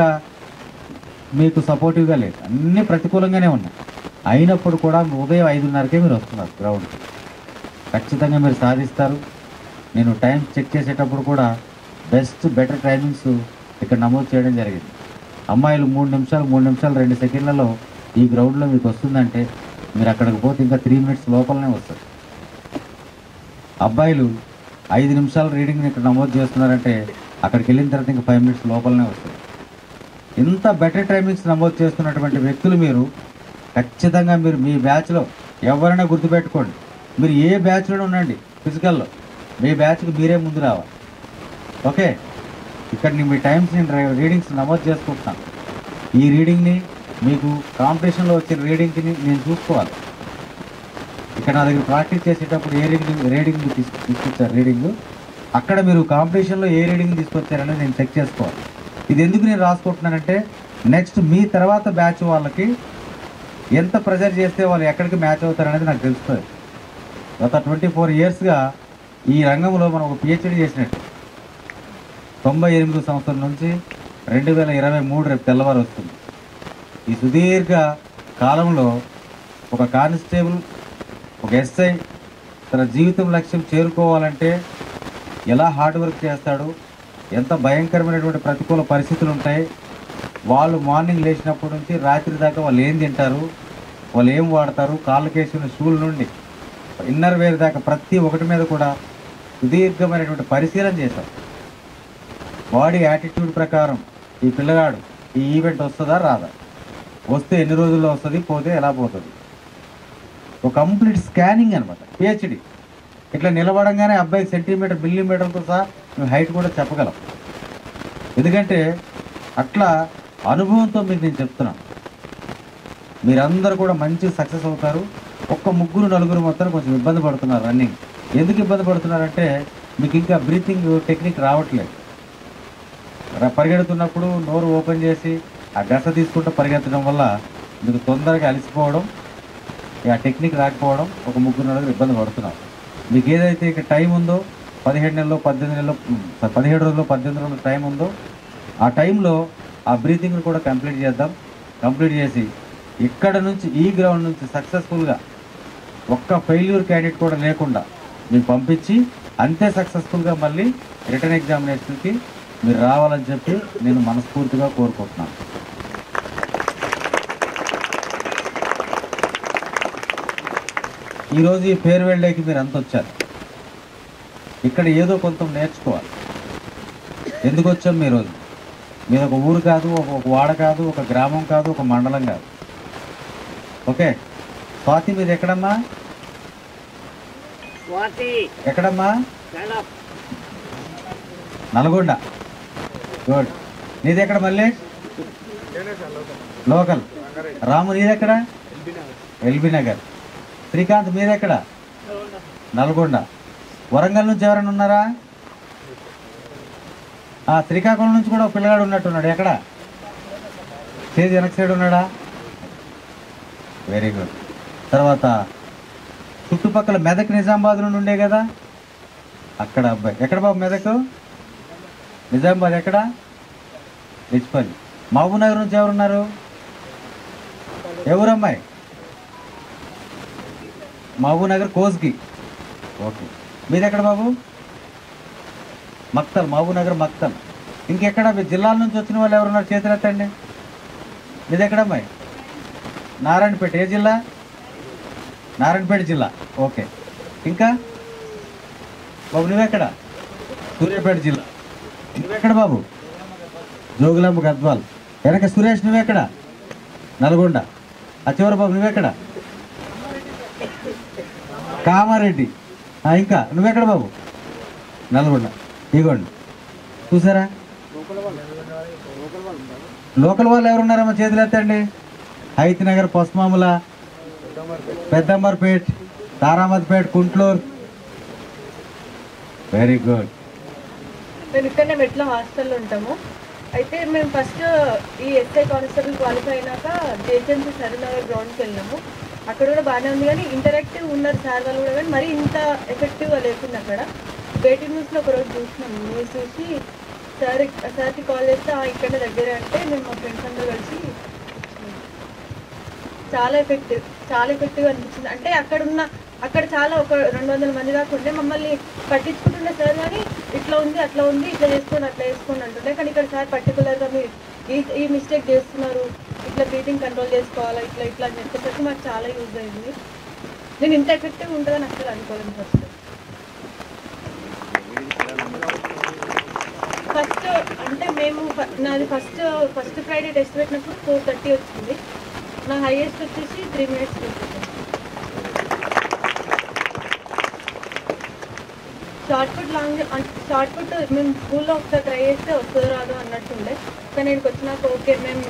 మీకు సపోర్టివ్గా లేదు, అన్నీ ప్రతికూలంగానే ఉన్నాయి. అయినప్పుడు కూడా ఉదయం 5:30కే మీరు వస్తున్నారు గ్రౌండ్. ఖచ్చితంగా మీరు సాధిస్తారు. నేను టైం చెక్ చేసేటప్పుడు కూడా బెటర్ టైమింగ్స్ ఇక్కడ నమోదు చేయడం జరిగింది. అమ్మాయిలు 3 నిమిషాలు 2 సెకండ్లలో ఈ గ్రౌండ్లో మీకు వస్తుందంటే మీరు అక్కడికి పోతే ఇంకా 3 మినిట్స్ లోపలనే వస్తారు. అబ్బాయిలు 5 నిమిషాలు రీడింగ్ని ఇక్కడ నమోదు చేస్తున్నారంటే అక్కడికి వెళ్ళిన తర్వాత ఇంకా 5 మినిట్స్ లోపలనే వస్తారు. ఇంత బెటర్ టైమింగ్స్ నమోదు చేస్తున్నటువంటి వ్యక్తులు మీరు. ఖచ్చితంగా మీరు మీ బ్యాచ్లో ఎవరైనా గుర్తుపెట్టుకోండి, మీరు ఏ బ్యాచ్లో ఉండండి ఫిజికల్లో, మీ బ్యాచ్కి మీరే ముందు రావాలి, ఓకే. ఇక్కడ మీ టైమ్స్ నేను రీడింగ్స్ నమోదు చేసుకుంటున్నాను. ఈ రీడింగ్ని మీకు కాంపిటీషన్లో వచ్చిన రీడింగ్ని నేను చూసుకోవాలి. ఇక్కడ నా దగ్గర ప్రాక్టీస్ చేసేటప్పుడు ఏ రీడింగ్ తీసుకొచ్చారు రీడింగ్, అక్కడ మీరు కాంపిటీషన్లో ఏ రీడింగ్ తీసుకొచ్చారనేది నేను చెక్ చేసుకోవాలి. ఇది ఎందుకు నేను రాసుకుంటున్నానంటే నెక్స్ట్ మీ తర్వాత బ్యాచ్ వాళ్ళకి ఎంత ప్రెజర్ చేస్తే వాళ్ళు ఎక్కడికి మ్యాచ్ అవుతారనేది నాకు తెలుస్తుంది. గత 24 ఇయర్స్గా ఈ రంగంలో మనం ఒక పిహెచ్డీ చేసినట్టు. 98 సంవత్సరం నుంచి 2023 రేపు తెల్లవారు వస్తుంది. ఈ సుదీర్ఘ కాలంలో ఒక కానిస్టేబుల్, ఒక ఎస్ఐ తన జీవితం లక్ష్యం చేరుకోవాలంటే ఎలా హార్డ్ వర్క్ చేస్తాడు, ఎంత భయంకరమైనటువంటి ప్రతికూల పరిస్థితులు ఉంటాయి, వాళ్ళు మార్నింగ్ లేచినప్పటి నుంచి రాత్రి దాకా వాళ్ళు ఏం తింటారు, వాళ్ళు ఏం వాడతారు, కాళ్ళకేసిన షూల నుండి ఇన్నర్ వేర్ దాకా ప్రతి ఒక్కటి మీద కూడా సుదీర్ఘమైనటువంటి పరిశీలన చేశాం. బాడీ యాటిట్యూడ్ ప్రకారం ఈ పిల్లగాడు ఈ ఈవెంట్ వస్తుందా రాదా, వస్తే ఎన్ని రోజుల్లో వస్తుంది, పోతే ఎలా పోతుంది, ఒక కంప్లీట్ స్కానింగ్ అనమాట. పిహెచ్డి ఇట్లా నిలబడంగానే అబ్బాయికి సెంటీమీటర్ మిల్లీమీటర్తో సహా మేము హైట్ కూడా చెప్పగలం. ఎందుకంటే అట్లా అనుభవంతో మీకు నేను చెప్తున్నాను. మీరందరూ కూడా మంచి సక్సెస్ అవుతారు. ఒక్క 3-4 మొత్తం కొంచెం ఇబ్బంది పడుతున్నారు రన్నింగ్. ఎందుకు ఇబ్బంది పడుతున్నారంటే మీకు ఇంకా బ్రీతింగ్ టెక్నిక్ రావట్లేదు. పరిగెడుతున్నప్పుడు నోరు ఓపెన్ చేసి ఆ గస తీసుకుంటూ పరిగెత్తడం వల్ల మీకు తొందరగా అలసిపోవడం, ఆ టెక్నిక్ రాకపోవడం, ఒక 3-4 ఇబ్బంది పడుతున్నారు. మీకు ఏదైతే ఇక టైం ఉందో 17 నెలలు 18 నెలలు 17 రోజులు 18 రోజులు టైం ఉందో ఆ టైంలో ఆ బ్రీతింగ్ని కూడా కంప్లీట్ చేద్దాం. కంప్లీట్ చేసి ఇక్కడ నుంచి ఈ గ్రౌండ్ నుంచి సక్సెస్ఫుల్గా ఒక్క ఫెయిల్యూర్ క్యాండిడేట్ కూడా లేకుండా మీకు పంపించి అంతే సక్సెస్ఫుల్గా మళ్ళీ రిటర్న్ ఎగ్జామినేషన్కి మీరు రావాలని చెప్పి నేను మనస్ఫూర్తిగా కోరుకుంటున్నాను. ఈరోజు ఈ ఫేర్వెల్ డేకి మీరు అంత వచ్చారు. ఇక్కడ ఏదో కొంత నేర్చుకోవాలి. ఎందుకు వచ్చాం మీ రోజు? మీరు ఒక ఊరు కాదు, ఒక వాడ కాదు, ఒక గ్రామం కాదు, ఒక మండలం కాదు. ఓకే, స్వాతి మీది ఎక్కడమ్మా? ఎక్కడమ్మా? నల్గొండ. గుడ్. నీది ఎక్కడ మళ్ళీ? లోకల్. రాము నీది ఎక్కడ? ఎల్బీ నగర్. శ్రీకాంత్ మీది ఎక్కడ? నల్గొండ. వరంగల్ నుంచి ఎవరైనా ఉన్నారా? శ్రీకాకుళం నుంచి కూడా ఒక పిల్లగాడు ఉన్నట్టున్నాడు. ఎక్కడ? చేతి వెనక సైడ్ ఉన్నాడా? Very good. తర్వాత చుట్టుపక్కల మెదక్ నిజామాబాద్ నుండి ఉండే కదా, అక్కడ అబ్బాయి. ఎక్కడ బాబు మెదక్? నిజామాబాద్ ఎక్కడ? రిచ్పల్లి. మహబూబ్ నగర్ నుంచి ఎవరున్నారు? ఎవరమ్మాయి? మహబూబ్ నగర్ కోస్గి. ఓకే. మీది ఎక్కడ బాబు? మక్తల్. మహబూబ్ నగర్ మక్తల్. ఇంకెక్కడ మీ జిల్లాల నుంచి వచ్చిన వాళ్ళు ఎవరున్నారు? చేతులు ఎత్తండి. మీది ఎక్కడమ్మాయి? నారాయణపేట. ఏ జిల్లా? నారాయణపేట జిల్లా. ఓకే. ఇంకా బాబు నువ్వెక్కడ? సూర్యాపేట జిల్లా. నువ్వెక్కడ బాబు? జోగులాంబ గద్వాల్. వెనక సురేష్ నువ్వెక్కడ? నల్గొండ. ఆ చివరి బాబు నువ్వెక్కడ? కామారెడ్డి. ఇంకా నువ్వెక్కడ బాబు? నల్గొండ. ఇగోండి చూసారా, లోకల్ వాళ్ళు ఎవరున్నారమ్మా? చేతులు ఎత్తండి. హైత్ నగర్, పొస్మాముల, పెద్దమ్మర్పేట్, తారామద్పేట్, కుంట్లూరు. Very good. మేము ఇక్కడనే మెట్ల హాస్టల్లో ఉంటాము. అయితే మేము ఫస్ట్ ఈ ఎస్ఐ కానిస్టేబుల్ క్వాలిఫై అయినాక జేజెన్సీ సరూనగర్ గ్రౌండ్కి వెళ్ళినాము. అక్కడ కూడా బాగానే ఉంది, కానీ ఇంటరాక్టివ్ ఉన్నారు సార్ వాళ్ళు కూడా, కానీ మరీ ఇంత ఎఫెక్టివ్గా లేకుండా. అక్కడ బేటీ న్యూస్లో ఒకరోజు చూసినాము. న్యూస్ చూసి సార్కి కాల్ చేస్తే ఇక్కడనే దగ్గరే అంటే మేము మా ఫ్రెండ్స్ అందరూ కలిసి చాలా ఎఫెక్టివ్గా అనిపించింది. అంటే అక్కడ చాలా ఒక 200 మంది దాకా ఉంటే మమ్మల్ని పట్టించుకుంటుండే సార్, కానీ ఇట్లా ఉంది అట్లా ఉంది, ఇట్లా చేసుకోండి అట్లా చేసుకోండి అంటుండే. కానీ ఇక్కడ సార్ పర్టికులర్గా మీరు ఈ మిస్టేక్ చేస్తున్నారు, ఇట్లా బ్రీతింగ్ కంట్రోల్ చేసుకోవాలా, ఇట్లా ఇట్లా అని చెప్పేసరికి మాకు చాలా యూజ్ అయింది. నేను ఇంత ఎఫెక్టివ్ ఉంటుందని అసలు అనుకోలేను. ఫస్ట్ అంటే నాది ఫస్ట్ ఫ్రైడే టెస్ట్ పెట్టినప్పుడు 4:30 వచ్చింది. నా హైయెస్ట్ వచ్చేసి 3 minutes వచ్చింది. షార్ట్ పుట్ మేము స్కూల్లో ఒకసారి ట్రై చేస్తే వస్తుందో రాదో అన్నట్టుండే, కానీ ఇక్కడికి వచ్చినాక ఓకే మేము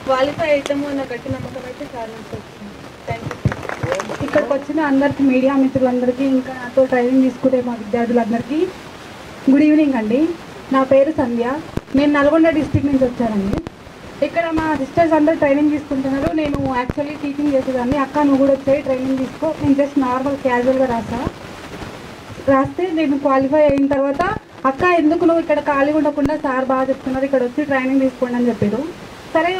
క్వాలిఫై అవుతాము అన్న గట్టి నమ్మకం అయితే చాలా వచ్చింది. Thank you. ఇక్కడికి వచ్చిన అందరికీ, మీడియా మిత్రులందరికీ, ఇంకా నాతో ట్రైనింగ్ తీసుకునే మా విద్యార్థులందరికీ గుడ్ ఈవినింగ్ అండి. నా పేరు సంధ్య. నేను నల్గొండ డిస్ట్రిక్ట్ నుంచి వచ్చానండి. ఇక్కడ మా సిస్టర్స్ అందరూ ట్రైనింగ్ తీసుకుంటున్నారు. నేను యాక్చువల్లీ టీచింగ్ చేసేదాన్ని. అక్క నువ్వు కూడా వచ్చాయి ట్రైనింగ్ తీసుకో. నేను జస్ట్ నార్మల్ క్యాజువల్గా రాస్తే నేను క్వాలిఫై అయిన తర్వాత అక్క ఎందుకు నువ్వు ఇక్కడ ఖాళీ ఉండకుండా సార్ బాగా చెప్తున్నారు, ఇక్కడ వచ్చి ట్రైనింగ్ తీసుకోండి అని చెప్పారు. సరే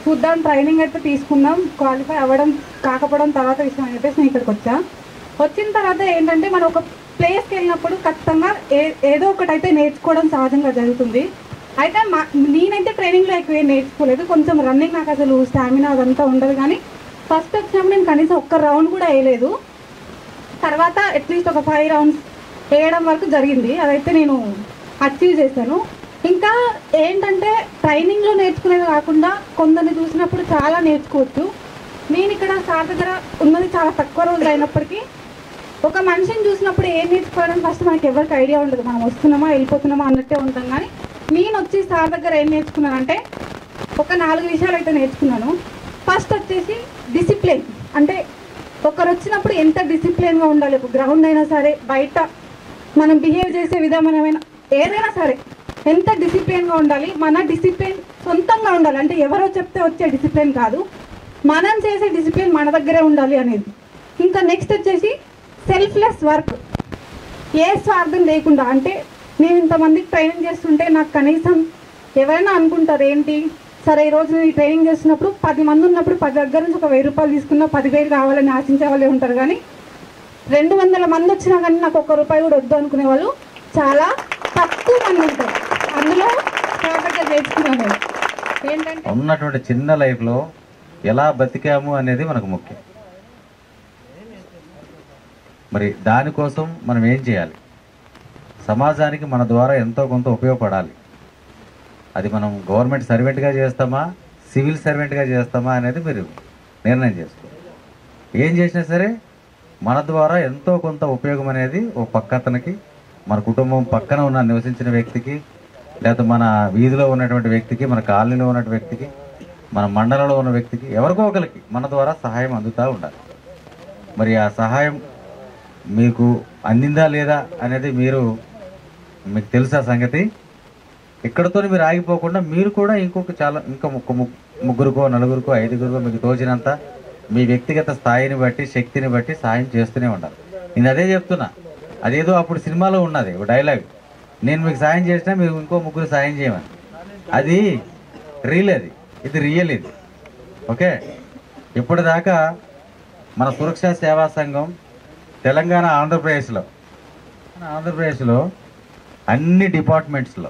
చూద్దాం, ట్రైనింగ్ అయితే తీసుకుందాం, క్వాలిఫై అవ్వడం కాకపోవడం తర్వాత విషయం అని చెప్పేసి నేను ఇక్కడికి వచ్చిన తర్వాత ఏంటంటే మనం ఒక ప్లేస్కి వెళ్ళినప్పుడు ఖచ్చితంగా ఏదో ఒకటి అయితే నేర్చుకోవడం సహజంగా జరుగుతుంది. అయితే నేనైతే ట్రైనింగ్లో ఎక్కువ నేర్చుకోలేదు. కొంచెం రన్నింగ్ నాకు అసలు స్టామినా అదంతా ఉండదు, కానీ ఫస్ట్ వచ్చినప్పుడు నేను కనీసం ఒక్క రౌండ్ కూడా వేయలేదు. తర్వాత అట్లీస్ట్ ఒక 5 rounds వేయడం వరకు జరిగింది. అదైతే నేను అచీవ్ చేశాను. ఇంకా ఏంటంటే ట్రైనింగ్లో నేర్చుకునేది కాకుండా కొందరిని చూసినప్పుడు చాలా నేర్చుకోవచ్చు. నేను ఇక్కడ సార్ దగ్గర ఉన్నది చాలా తక్కువ రోజులు అయినప్పటికీ ఒక మనిషిని చూసినప్పుడు ఏం నేర్చుకోవాలని ఫస్ట్ మనకి ఎవరికి ఐడియా ఉండదు. మనం వస్తున్నామా వెళ్ళిపోతున్నామా అన్నట్టే ఉంటాం. కానీ నేను వచ్చి సార్ దగ్గర ఏం నేర్చుకున్నానంటే ఒక 4 విషయాలు అయితే నేర్చుకున్నాను. ఫస్ట్ వచ్చేసి డిసిప్లిన్. అంటే ఒకరు వచ్చినప్పుడు ఎంత డిసిప్లిన్గా ఉండాలి. ఒక గ్రౌండ్ అయినా సరే, బయట మనం బిహేవ్ చేసే విధానమైన ఏదైనా సరే ఎంత డిసిప్లిన్గా ఉండాలి. మన డిసిప్లిన్ సొంతంగా ఉండాలి. అంటే ఎవరో చెప్తే వచ్చే డిసిప్లిన్ కాదు, మనం చేసే డిసిప్లిన్ మన దగ్గరే ఉండాలి అనేది. ఇంకా నెక్స్ట్ వచ్చేసి సెల్ఫ్లెస్ వర్క్. ఏ స్వార్థం లేకుండా. అంటే నేను ఇంతమందికి ట్రైనింగ్ చేస్తుంటే నాకు కనీసం ఎవరైనా అనుకుంటారు ఏంటి సరే ఈరోజు నేను ట్రైనింగ్ చేస్తున్నప్పుడు 10 మంది ఉన్నప్పుడు 10 దగ్గర నుంచి ఒక 1000 రూపాయలు తీసుకున్నా 10,000 కావాలని ఆశించే వాళ్ళే ఉంటారు. కానీ 200 మంది వచ్చినా కానీ నాకు 1 రూపాయి కూడా వద్దు అనుకునే వాళ్ళు చాలా తక్కువ మంది ఉంటారు. అందులో జాగ్రత్తగా నేర్చుకున్నాను ఏంటంటే ఉన్నటువంటి చిన్న లైఫ్లో ఎలా బతికాము అనేది మనకు ముఖ్యం. మరి దానికోసం మనం ఏం చేయాలి? సమాజానికి మన ద్వారా ఎంతో కొంత ఉపయోగపడాలి. అది మనం గవర్నమెంట్ సర్వెంట్గా చేస్తామా, సివిల్ సర్వెంట్గా చేస్తామా అనేది మీరు నిర్ణయం చేసుకోవాలి. ఏం చేసినా సరే మన ద్వారా ఎంతో కొంత ఉపయోగం అనేది ఓ పక్కతనికి, మన కుటుంబం పక్కన ఉన్న నివసించిన వ్యక్తికి, లేకపోతే మన వీధిలో ఉన్నటువంటి వ్యక్తికి, మన కాలనీలో ఉన్నటువంటి వ్యక్తికి, మన మండలంలో ఉన్న వ్యక్తికి, ఎవరికో ఒకరికి మన ద్వారా సహాయం అందుతూ ఉండాలి. మరి ఆ సహాయం మీకు అందిందా లేదా అనేది మీకు తెలుసా సంగతి? ఇక్కడతో మీరు ఆగిపోకుండా మీరు కూడా ఇంకా ముగ్గురుకో, నలుగురికో, 5గురికో మీకు తోచినంత మీ వ్యక్తిగత స్థాయిని బట్టి, శక్తిని బట్టి సాయం చేస్తూనే ఉండాలి. నేను అదే చెప్తున్నా. అదేదో అప్పుడు సినిమాలో ఉన్నది ఒక డైలాగ్, నేను మీకు సాయం చేసినా మీరు ఇంకో 3 సాయం చేయమని. అది రీల్, ఇది రియల్. ఇది ఓకే. ఇప్పటిదాకా మన సురక్షా సేవా సంఘం తెలంగాణ, ఆంధ్రప్రదేశ్లో అన్ని డిపార్ట్మెంట్స్లో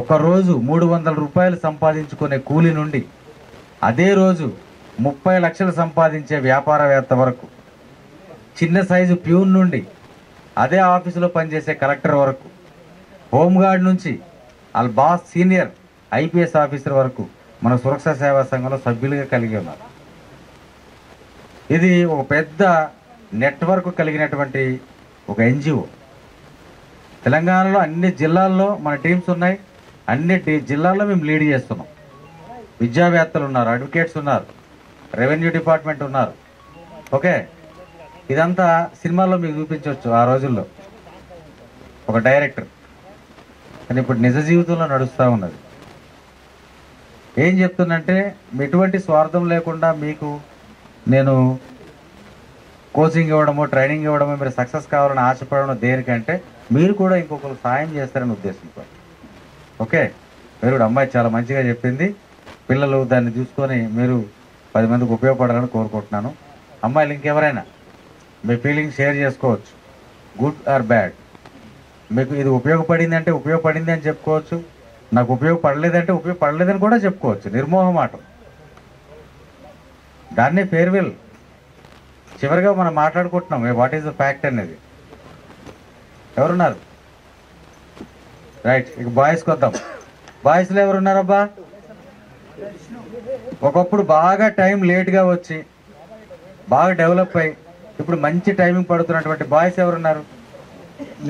ఒకరోజు 300 రూపాయలు సంపాదించుకునే కూలి నుండి అదే రోజు 30 లక్షలు సంపాదించే వ్యాపారవేత్త వరకు, చిన్న సైజు ప్యూన్ నుండి అదే ఆఫీసులో పనిచేసే కలెక్టర్ వరకు, హోంగార్డ్ నుంచి వాళ్ళ బాస్ సీనియర్ IPS ఆఫీసర్ వరకు మన సురక్షా సేవా సంఘంలో సభ్యులుగా కలిగి ఉన్నారు. ఇది ఒక పెద్ద నెట్వర్క్ కలిగినటువంటి ఒక NGO. తెలంగాణలో అన్ని జిల్లాల్లో మన టీమ్స్ ఉన్నాయి. అన్ని జిల్లాల్లో మేము లీడ్ చేస్తున్నాం. విద్యావేత్తలు ఉన్నారు, అడ్వకేట్స్ ఉన్నారు, రెవెన్యూ డిపార్ట్మెంట్ ఉన్నారు. ఓకే. ఇదంతా సినిమాల్లో మీకు చూపించవచ్చు ఆ రోజుల్లో ఒక డైరెక్టర్. కానీ ఇప్పుడు నిజ జీవితంలో నడుస్తూ ఉన్నది. ఏం చెప్తున్నంటే ఎటువంటి స్వార్థం లేకుండా మీకు నేను కోచింగ్ ఇవ్వడమో, ట్రైనింగ్ ఇవ్వడమో, మీరు సక్సెస్ కావాలని ఆశపడడం దేనికంటే మీరు కూడా ఇంకొకరు సాయం చేస్తారని ఉద్దేశంతో. ఓకే. మీరు కూడా అమ్మాయి చాలా మంచిగా చెప్పింది. పిల్లలు దాన్ని చూసుకొని మీరు 10 మందికి ఉపయోగపడాలని కోరుకుంటున్నాను. అమ్మాయిలు ఇంకెవరైనా మీ ఫీలింగ్ షేర్ చేసుకోవచ్చు, గుడ్ ఆర్ బ్యాడ్. మీకు ఇది ఉపయోగపడింది అంటే ఉపయోగపడింది అని చెప్పుకోవచ్చు, నాకు ఉపయోగపడలేదంటే ఉపయోగపడలేదని కూడా చెప్పుకోవచ్చు. నిర్మోహమాటం, దాన్నే ఫేర్వెల్. చివరిగా మనం మాట్లాడుకుంటున్నాం వాట్ ఈజ్ ద ఫ్యాక్ట్ అనేది. ఎవరున్నారు? రైట్. ఇక బాయ్స్కి వద్దాం. బాయ్స్లో ఎవరున్నారబ్బా? ఒకప్పుడు బాగా టైం లేట్గా వచ్చి బాగా డెవలప్ అయ్యి ఇప్పుడు మంచి టైమింగ్ పడుతున్నటువంటి బాయ్స్ ఎవరున్నారు?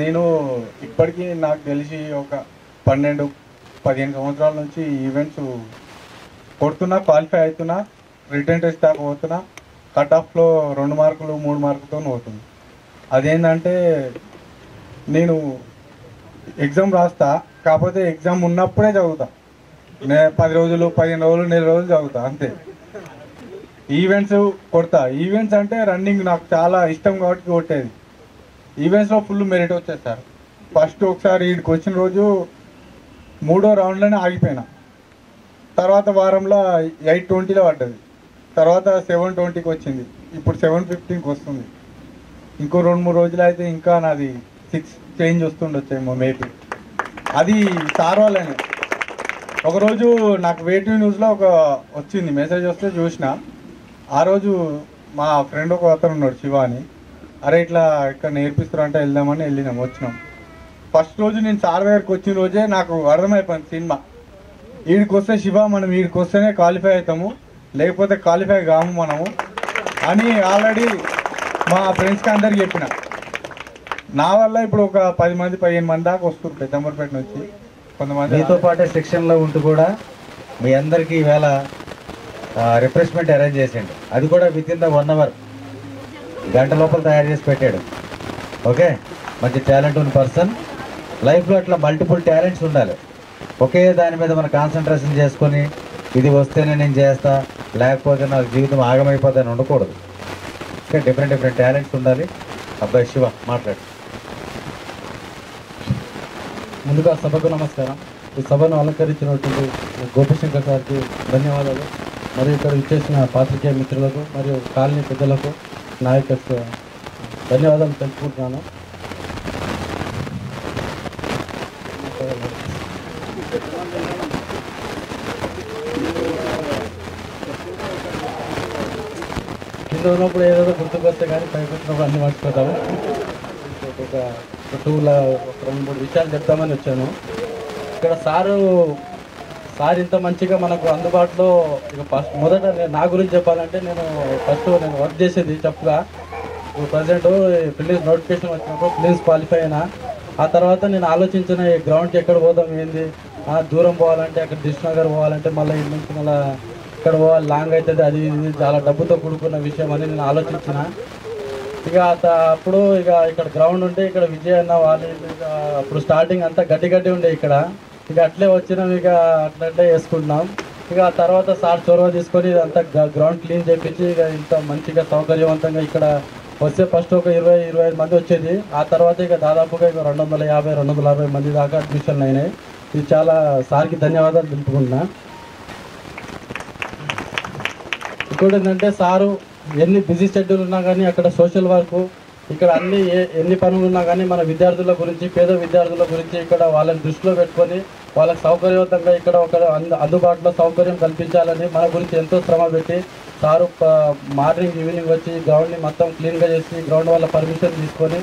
నేను ఇప్పటికీ నాకు తెలిసి ఒక 12-15 సంవత్సరాల నుంచి ఈవెంట్స్ కొడుతున్నా, క్వాలిఫై అవుతున్నా, రిటర్న్ టెస్ట్ దాకా పోతున్నా, కట్ ఆఫ్లో 2 మార్కులు 3 మార్కులతో పోతుంది. అదేంటంటే నేను ఎగ్జామ్ రాస్తా, కాకపోతే ఎగ్జామ్ ఉన్నప్పుడే చదువుతా. నేను 10 రోజులు, 15 రోజులు, 1 నెల రోజులు చదువుతా అంతే. ఈవెంట్స్ కొడతా. ఈవెంట్స్ అంటే రన్నింగ్ నాకు చాలా ఇష్టం కాబట్టి కొట్టేది. ఈవెంట్స్లో ఫుల్ మెరిట్ వచ్చేస్తారు. ఫస్ట్ ఒకసారి వీడికి వచ్చిన రోజు 3వ రౌండ్లోనే ఆగిపోయినా. తర్వాత వారంలో 8:20లో పడ్డది. తర్వాత 7:20కి వచ్చింది. ఇప్పుడు 7:15కి వస్తుంది. ఇంకో 2-3 రోజులు అయితే ఇంకా నాది 6 చేంజ్ వస్తుండొచ్చేమో మేబీ. అది సార్ వాళ్ళనే. ఒకరోజు నాకు వేటివ్ న్యూస్లో వచ్చింది మెసేజ్ వస్తే చూసిన. ఆ రోజు మా ఫ్రెండ్ ఒక అతను ఉన్నాడు, శివ అని. అరే ఇట్లా ఇక్కడ నేర్పిస్తారంటే వెళ్దామని వచ్చినాం. ఫస్ట్ రోజు నేను సార్ దగ్గరికి వచ్చిన రోజే నాకు అర్థమైపోయింది సినిమా. వీడికి వస్తే శివ మనం వీడికి వస్తేనే క్వాలిఫై అవుతాము, లేకపోతే క్వాలిఫై కాము మనము అని ఆల్రెడీ మా ఫ్రెండ్స్కి అందరికి చెప్పిన. నా వల్ల ఇప్పుడు ఒక 10 మంది 15 మంది దాకా వస్తారు పెద్దంబర్పేట నుంచి. కొంతమంది మీతో పాటే సెక్షన్లో ఉంటూ కూడా మీ అందరికీ ఈవేళ రిఫ్రెష్మెంట్ అరేంజ్ చేసిండు. అది కూడా విత్ ఇన్ ద 1 అవర్, గంట లోపల తయారు చేసి పెట్టాడు. ఓకే, మంచి టాలెంట్ ఉన్న పర్సన్. లైఫ్లో అట్లా మల్టిపుల్ టాలెంట్స్ ఉండాలి. ఒకే దాని మీద మనం కాన్సన్ట్రేషన్ చేసుకొని ఇది వస్తేనే నేను చేస్తా, లేకపోతే నాకు జీవితం ఆగమైపోతుందని ఉండకూడదు. ఓకే, డిఫరెంట్ టాలెంట్స్ ఉండాలి. అబ్బాయి శివ మాట్లాడు. ముందుగా సభకు నమస్కారం. ఈ సభను అలంకరించినటువంటి గోపిశంకర్ సార్కి ధన్యవాదాలు. మరియు ఇక్కడ ఇచ్చేసిన పాత్రికేయ మిత్రులకు మరియు కాలనీ పెద్దలకు నాయకులకు ధన్యవాదాలు తెలుపుకుంటున్నాను. కింద ఉన్నప్పుడు ఏదో గుర్తుకొస్తే కానీ పైకి వచ్చినప్పుడు అన్ని మర్చిపోతాము. ఒక 2-3 విషయాలు చెప్తామని వచ్చాను. ఇక్కడ సార్ ఇంత మంచిగా మనకు అందుబాటులో ఇక ఫస్ట్ మొదట నా గురించి చెప్పాలంటే నేను వర్క్ చేసేది చెప్పుగా. ప్రజెంట్ ప్రిలిమ్స్ నోటిఫికేషన్ వచ్చినప్పుడు ప్రిలిమ్స్ క్వాలిఫై అయినా. ఆ తర్వాత నేను ఆలోచించిన ఈ గ్రౌండ్కి ఎక్కడ పోదాం ఏంది, దూరం పోవాలంటే అక్కడ దిష్నగర్ పోవాలంటే మళ్ళీ ఇంటి నుంచి మళ్ళీ ఇక్కడ పోవాలి, లాంగ్ అవుతుంది, అది ఇది చాలా డబ్బుతో కూడుకున్న విషయం అని నేను ఆలోచించిన. ఇక అప్పుడు ఇక్కడ గ్రౌండ్ ఉంటే ఇక్కడ విజయ్ అన్న వాళ్ళు అప్పుడు స్టార్టింగ్ అంతా గడ్డి ఉండే ఇక్కడ. ఇక అట్లే వచ్చినాం, ఇక అట్లే వేసుకుంటున్నాం. ఇక ఆ తర్వాత సార్ చొరవ తీసుకొని ఇదంతా గ్రౌండ్ క్లీన్ చేయించి ఇక ఇంత మంచిగా సౌకర్యవంతంగా ఇక్కడ వస్తే ఫస్ట్ ఒక 20-25 మంది వచ్చేది. ఆ తర్వాత ఇక దాదాపుగా ఇక 250-260 మంది దాకా అడ్మిషన్లు అయినాయి. ఇది చాలా సార్కి ధన్యవాదాలు తెలుపుకుంటున్నా. ఇంకోటి ఏంటంటే సారు ఎన్ని బిజీ షెడ్యూల్ ఉన్నా కానీ అక్కడ సోషల్ వర్క్, ఇక్కడ ఎన్ని పనులు ఉన్నా కానీ మన విద్యార్థుల గురించి, పేద విద్యార్థుల గురించి ఇక్కడ వాళ్ళని దృష్టిలో పెట్టుకొని వాళ్ళకి సౌకర్యవంతంగా ఇక్కడ ఒక అందుబాటులో సౌకర్యం కల్పించాలని మన గురించి ఎంతో శ్రమ పెట్టి సారు మార్నింగ్ ఈవినింగ్ వచ్చి గ్రౌండ్ని మొత్తం క్లీన్గా చేసి గ్రౌండ్ వాళ్ళ పర్మిషన్ తీసుకొని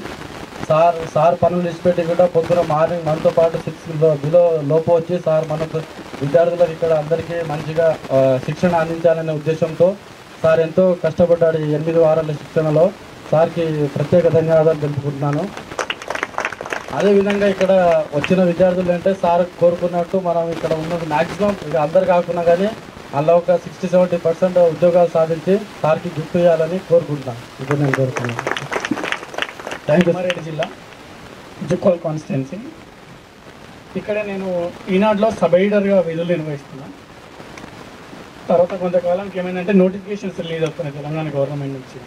సార్ పనులు ఇచ్చిపెట్టి కూడా పొద్దున మార్నింగ్ మనతో పాటు 6 లోపు వచ్చి సార్ మనకు విద్యార్థులకు ఇక్కడ అందరికీ మంచిగా శిక్షణ అందించాలనే ఉద్దేశంతో సార్ ఎంతో కష్టపడ్డాడు ఈ 8 వారాల శిక్షణలో. సార్కి ప్రత్యేక ధన్యవాదాలు తెలుపుకుంటున్నాను. అదేవిధంగా ఇక్కడ వచ్చిన విద్యార్థులు అంటే సార్ కోరుకున్నట్టు మనం ఇక్కడ ఉన్న మ్యాక్సిమం ఇక అందరు కాకుండా కానీ అలా ఒక 60-70% ఉద్యోగాలు సాధించి సార్కి గిఫ్ట్ ఇవ్వాలని కోరుకుంటున్నాను. ఇది నేను కోరుకున్నాను. Thank you. కామారెడ్డి జిల్లా జుక్కోల్ కాన్స్టిట్యున్సీ. ఇక్కడ నేను ఈనాడులో సబ్ ఎడిటర్గా విధులు నిర్వహిస్తున్నాను. తర్వాత కొంతకాలానికి ఏమైందంటే నోటిఫికేషన్స్ రిలీజ్ అవుతున్నాయి తెలంగాణ గవర్నమెంట్ నుంచి.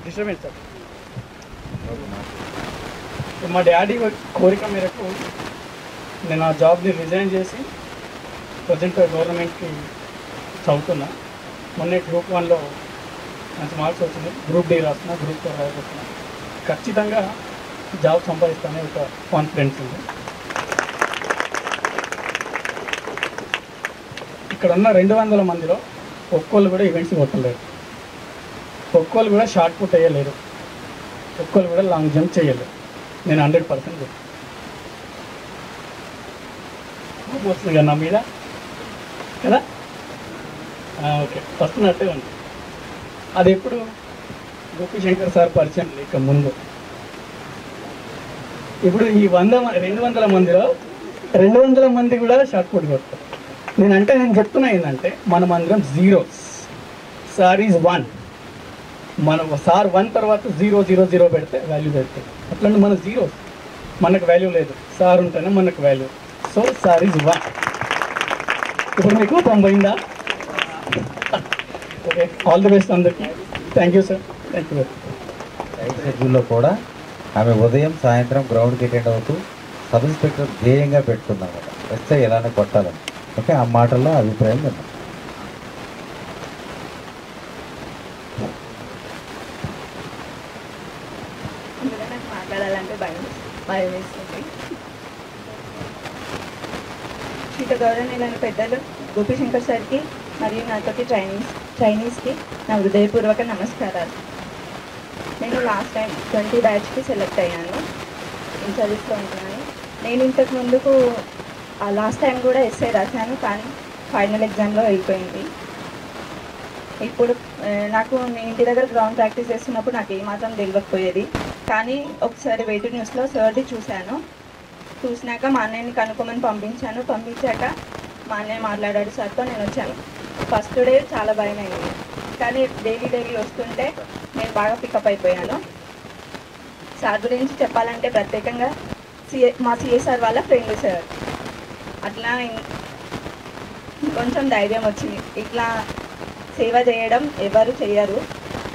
Disturbance sir. మా డాడీ కోరిక మేరకు నేను ఆ జాబ్ని రిజైన్ చేసి ప్రజెంట్ గవర్నమెంట్కి చదువుతున్నా. మొన్నే గ్రూప్ 1లో మంచి మార్క్స్ వచ్చింది, గ్రూప్ D రాస్తున్నా, గ్రూప్ 4 రాయబోతున్నా. ఖచ్చితంగా జాబ్ సంపాదిస్తానే ఒక కాన్ఫిడెన్స్ ఉంది. ఇక్కడ ఉన్న 200 మందిలో ఒక్కోళ్ళు కూడా ఈవెంట్స్ కొట్టలేరు, ఒక్కోళ్ళు కూడా షార్ట్ పుట్ వేయలేరు, ఒక్కోళ్ళు కూడా లాంగ్ జంప్ చేయలేరు. నేను 100% వస్తుంది కదా నా మీద కదా. ఓకే, వస్తున్నట్టే ఉంది. అది ఎప్పుడు గోపిశంకర్ సార్ పరిచయం లేక ముందు. ఇప్పుడు ఈ 200 మందిలో 200 మంది కూడా షార్ట్ పుట్ కొడతారు. నేను చెప్తున్నా ఏంటంటే మనం అందరం జీరోస్, సార్ ఈజ్ 1. మనం సార్ 1 తర్వాత 000 పెడితే వాల్యూ పెడతాయి. అట్లాంటి మన జీరోస్, మనకు వాల్యూ లేదు, సార్ ఉంటేనే మనకు వాల్యూ. So sir is 1. ఇప్పుడు మీకు పంపైందా? ఓకే, ఆల్ ది బెస్ట్ అందరికీ. Thank you sir. Thank you. Tight షెడ్యూల్లో కూడా ఆమె ఉదయం సాయంత్రం గ్రౌండ్కి అటెండ్ అవుతూ సబ్ ఇన్స్పెక్టర్ ధ్యేయంగా పెట్టుకున్నాం కదా, ఎస్ఐ ఎలానే కొట్టాలని. ఓకే, ఆ మాటల్లో అభిప్రాయం విన్నాం. నాకు మాట్లాడాలంటే భయం వేస్తుంది. ఇంత గౌరవనీయులైన పెద్దలు గోపిశంకర్ సార్కి మరియు నాతోటి ట్రైనింగ్ ట్రైనీస్కి నా హృదయపూర్వక నమస్కారాలు. నేను లాస్ట్ టైం 20 బ్యాచ్కి సెలెక్ట్ అయ్యాను, ఇన్ఛార్జెస్లో ఉంటున్నాను. నేను ఇంతకు ముందుకు లాస్ట్ టైం కూడా ఎస్ఐ రాశాను, కానీ ఫైనల్ ఎగ్జామ్లో వెళ్ళిపోయింది. ఇప్పుడు నాకు నేను ఇంటి దగ్గర గ్రౌండ్ ప్రాక్టీస్ చేస్తున్నప్పుడు నాకు ఏమాత్రం తెలియకపోయేది. కానీ ఒకసారి వెయిట్ న్యూస్లో సర్ది చూసినాక మా అన్నయ్యని కనుక్కోమని పంపించాక మా అన్నయ్య మాట్లాడాడు సార్తో, నేను వచ్చాను. ఫస్ట్ డే చాలా భయమైంది, కానీ డైలీ వస్తుంటే నేను బాగా పికప్ అయిపోయాను. సార్ గురించి చెప్పాలంటే ప్రత్యేకంగా మా సిఎస్ఆర్ వాళ్ళ ఫ్రెండ్ సార్. అట్లా కొంచెం ధైర్యం వచ్చింది. ఇట్లా సేవ చేయడం ఎవరు చేయరు,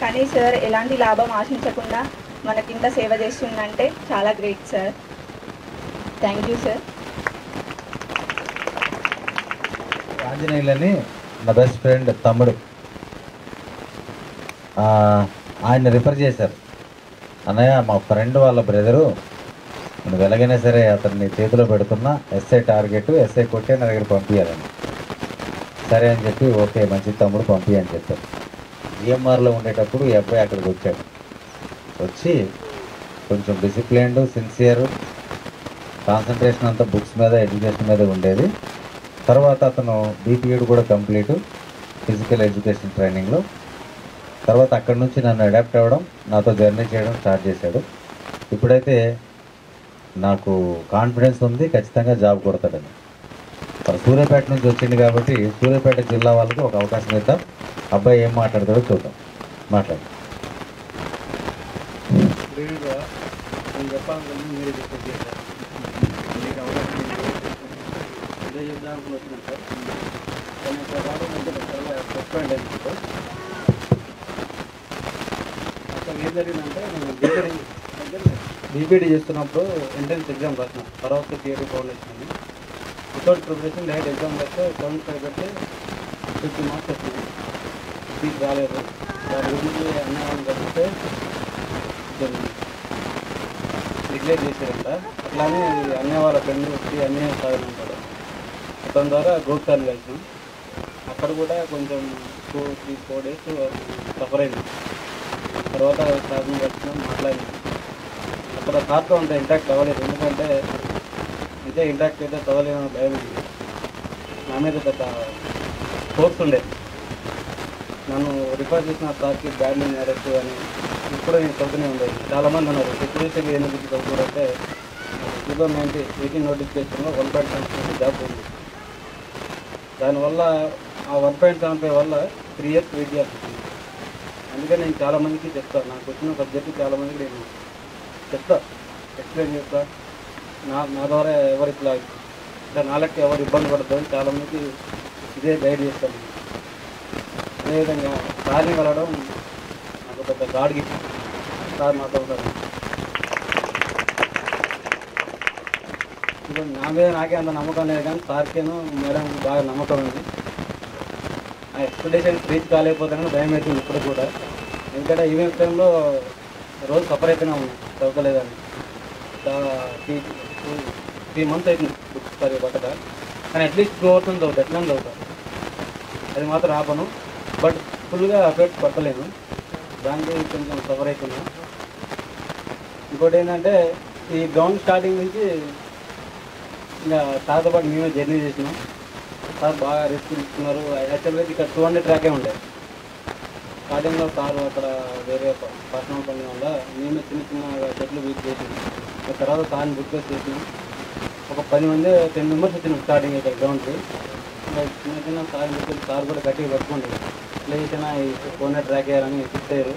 కానీ సార్ ఎలాంటి లాభం ఆశించకుండా మనకింత సేవ చేస్తుందంటే చాలా great sir. Thank you sir. ఆంజనేయులని నా బెస్ట్ ఫ్రెండ్ తమ్ముడు, ఆయన రిఫర్ చేశారు. అన్నయ్య మా ఫ్రెండ్ వాళ్ళ బ్రదరు, నువ్వు ఎలాగైనా సరే అతన్ని చేతిలో పెడుతున్నా, ఎస్ఐ టార్గెట్, ఎస్ఐ కొట్టే నా దగ్గర పంపించాలని. సరే అని చెప్పి ఓకే మంచి తమ్ముడు పంపి అని చెప్పారు. జిఎంఆర్లో ఉండేటప్పుడు ఈ అబ్బాయి అక్కడికి వచ్చి కొంచెం డిసిప్లిన్డ్, సిన్సియర్, కాన్సన్ట్రేషన్ అంతా బుక్స్ మీద, ఎడ్యుకేషన్ మీద ఉండేది. తర్వాత అతను బీపీఎడ్ కూడా కంప్లీట్ ఫిజికల్ ఎడ్యుకేషన్ ట్రైనింగ్లో. తర్వాత అక్కడి నుంచి నన్ను అడాప్ట్ అవ్వడం, నాతో జర్నీ చేయడం స్టార్ట్ చేశాడు. ఇప్పుడైతే నాకు కాన్ఫిడెన్స్ ఉంది, ఖచ్చితంగా జాబ్ కొడతాడని. మరి సూర్యాపేట నుంచి వచ్చింది కాబట్టి సూర్యాపేట జిల్లా వాళ్ళకి ఒక అవకాశం ఇద్దాం. అబ్బాయి ఏం మాట్లాడతాడో చూద్దాం. మాట్లాడు. చెప్పాలని మీరే చెప్పేసి మీకు అవకాశం ఇదే చెప్దామని వచ్చినాం సార్. కానీ ఇక్కడ రావడం చాలా సస్పెండ్ అయింది సార్. అసలు ఏం జరిగిందంటే నేను బీపీడీ చేస్తున్నప్పుడు ఎంట్రన్స్ ఎగ్జామ్ రాసిన, తర్వాత థియరీ ఫౌండేషన్ అని. వితౌట్ ప్రిపరేషన్ డైరెక్ట్ ఎగ్జామ్ రాస్తే 75 పెట్టి 50 మార్క్స్ వచ్చింది. సీట్ రాలేదు. దాని గురించి అన్యాయం కలిగితే డిక్లేర్ చేశారంట. అట్లానే అన్నయ్య వాళ్ళ ఫ్రెండ్ వచ్చి అన్నయ్య సాగని ఉంటాడు, అతని ద్వారా గ్రూప్ సార్ని కలిసాం. అక్కడ కూడా కొంచెం 2-3-4 డేస్ సఫర్ అయింది. తర్వాత సార్ని కలిసినాం, మాట్లాడినాం. అక్కడ సార్తో అంత ఇంటాక్ట్ అవ్వలేదు, ఎందుకంటే ఇదే ఇంటాక్ట్ అయితే చదవలేమని భయం ఉంది. నా మీద పెద్ద ఫోర్స్ ఉండేది. నన్ను రిఫర్ చేసిన సార్కి బ్యాడ్ నేమ్ అరెస్ట్ అని ఇప్పుడు నేను చదువుతూనే ఉండేది. చాలామంది ఉన్నారు సెక్యూరిటీగా ఎందుకు చదువుకుంటే 2018 నోటిఫికేషన్లో 1.75 జాబ్ ఉంది. దానివల్ల ఆ 1.75 వల్ల 3 years వెయిట్ చేయాల్సి వచ్చింది. అందుకని నేను చాలామందికి చెప్తాను, నాకు వచ్చిన సబ్జెక్టు చాలామందికి నేను ఎక్స్ప్లెయిన్ చేస్తా. నా ద్వారా ఎవరు ఇట్లా నా లెక్క ఎవరు ఇబ్బంది పడుతుందని చాలామందికి ఇదే గైడ్ చేస్తాను. అదేవిధంగా సార్ని వెళ్ళడం నాకు పెద్ద గాడికి సార్ నాతో ఉంటారు. ఇప్పుడు నా మీద నాకే అంత నమ్మకం లేదు, కానీ సార్కేను మేడం బాగా నమ్మకం ఉంది. ఆ ఎక్స్పెక్టేషన్ రీచ్ కాలేకపోతానని భయం అవుతుంది ఇప్పుడు కూడా. ఎందుకంటే ఈవెంట్ టైంలో రోజు సఫర్ అయితేనే ఉన్నాను, చదవలేదని. 3 months అవుతుంది బుక్స్ సరే పట్టక, కానీ అట్లీస్ట్ 2 hours చదువుతా, ఎట్లా చదువుతా. అది మాత్రం ఆపను, బట్ ఫుల్గా ఎఫెక్ట్ పట్టలేను. దానికి కొంచెం సఫర్ అవుతున్నా. ఇంకోటి ఏంటంటే ఈ గ్రౌండ్ స్టార్టింగ్ నుంచి ఇంకా సార్తో పాటు మేమే జర్నీ చేసినాం. సార్ బాగా రిస్క్ తీసుకున్నారు. యాక్చువల్గా ఇక్కడ 200 ట్రాకే ఉండే. స్టార్టింగ్లో సార్ అక్కడ వేరే పర్సనల్ పని వల్ల మేమే చిన్న చెట్లు వీక్ చేసినాం. తర్వాత సార్ని రిక్వెస్ట్ చేసినాం. ఒక 10 మంది 10 members వచ్చినాం స్టార్టింగ్ ఇక్కడ గ్రౌండ్కి. చిన్న సార్ రిక్వెస్ట్, సార్ కూడా గట్టిగా పట్టుకోండి, ఇట్లా చేసినా ఈ 400 ట్రాక్ వేయాలని ఫిక్స్ అయ్యారు.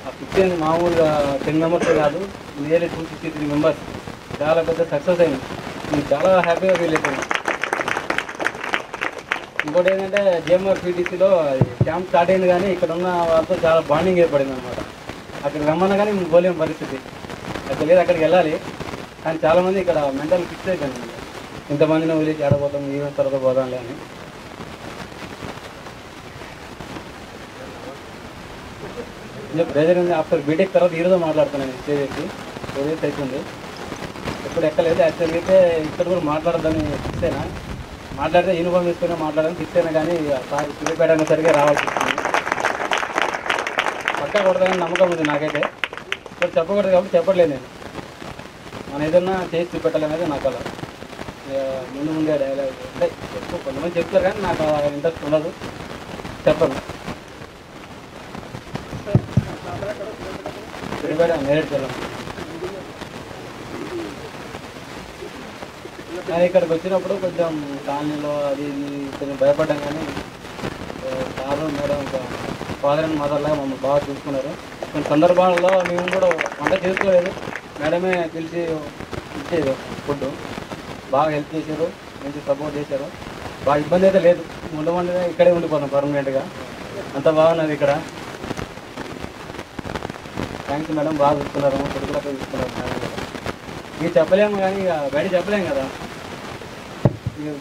ఆ ఫిక్స్ అయింది మామూలుగా 10 members కాదు, నియర్లీ 263 members. చాలా పెద్ద సక్సెస్ అయింది. నేను చాలా హ్యాపీగా ఫీల్ అయిపోయాను. ఇంకోటి ఏంటంటే జిఎంఆర్ పీటీసీలో క్యాంప్ స్టార్ట్ అయింది, కానీ ఇక్కడ ఉన్న వాళ్ళతో చాలా బాండింగ్ ఏర్పడింది అనమాట. అక్కడికి రమ్మన్నా కానీ మేము పోలేని పరిస్థితి. అక్కడ లేదు, అక్కడికి వెళ్ళాలి. కానీ చాలామంది ఇక్కడ మెంటల్ ఫిక్స్ అయిపోయింది, ఇంతమందిని వదిలేసి ఆడపోతాం, ఈవెంట్ తర్వాత పోదాంలే అని. ఇంకా ప్రెజర్ ఉంది. ఆఫ్టర్ బీటెక్ తర్వాత ఈరోజు మాట్లాడుతున్నాను స్టేజ్ ఎక్కి, 4 years అవుతుంది. ఎప్పుడు ఎక్కలేదు. యాక్చువల్గా అయితే ఇక్కడ కూడా మాట్లాడద్దని ఫిక్స్ అయినా, మాట్లాడితే యూనిఫామ్ వేసుకునే మాట్లాడని ఫిక్స్ అయినా, కానీ సార్ సూర్యాపేట సరిగా రావాల్సి వస్తుంది. పక్కా కొడతానని నమ్మకం ఉంది నాకైతే. ఇప్పుడు చెప్పకూడదు కాబట్టి చెప్పట్లేదు నేను. మనం ఏదన్నా చేసి చూపెట్టాలనేది నాకు అలా ముందే డైలాగ్ అంటే ఎక్కువ కొంతమంది చెప్తారు కానీ నాకు ఇంట్రెస్ట్ ఉండదు, చెప్పను. నేరేడు చెల్లం నేను ఇక్కడికి వచ్చినప్పుడు కొంచెం కాలనీలో అది కొంచెం భయపడ్డాం కానీ sir madam father and mother లాగా మమ్మల్ని బాగా చూసుకున్నారు. కొన్ని సందర్భాల్లో మేము కూడా వంట చేసుకోలేదు, మేడమే పిలిచి ఇచ్చేది ఫుడ్, బాగా హెల్ప్ చేశారు, మంచి సపోర్ట్ చేశారు. బాగా ఇబ్బంది అయితే లేదు, ఉండమంటే ఇక్కడే ఉండిపోతాం పర్మనెంట్గా, అంత బాగున్నది ఇక్కడ. థ్యాంక్స్ మేడం, బాగా చూస్తున్నారు, కొడుకులతో చూస్తున్నారు మేడం కూడా. మీరు చెప్పలేము కానీ ఇక బయట చెప్పలేము కదా, మీరు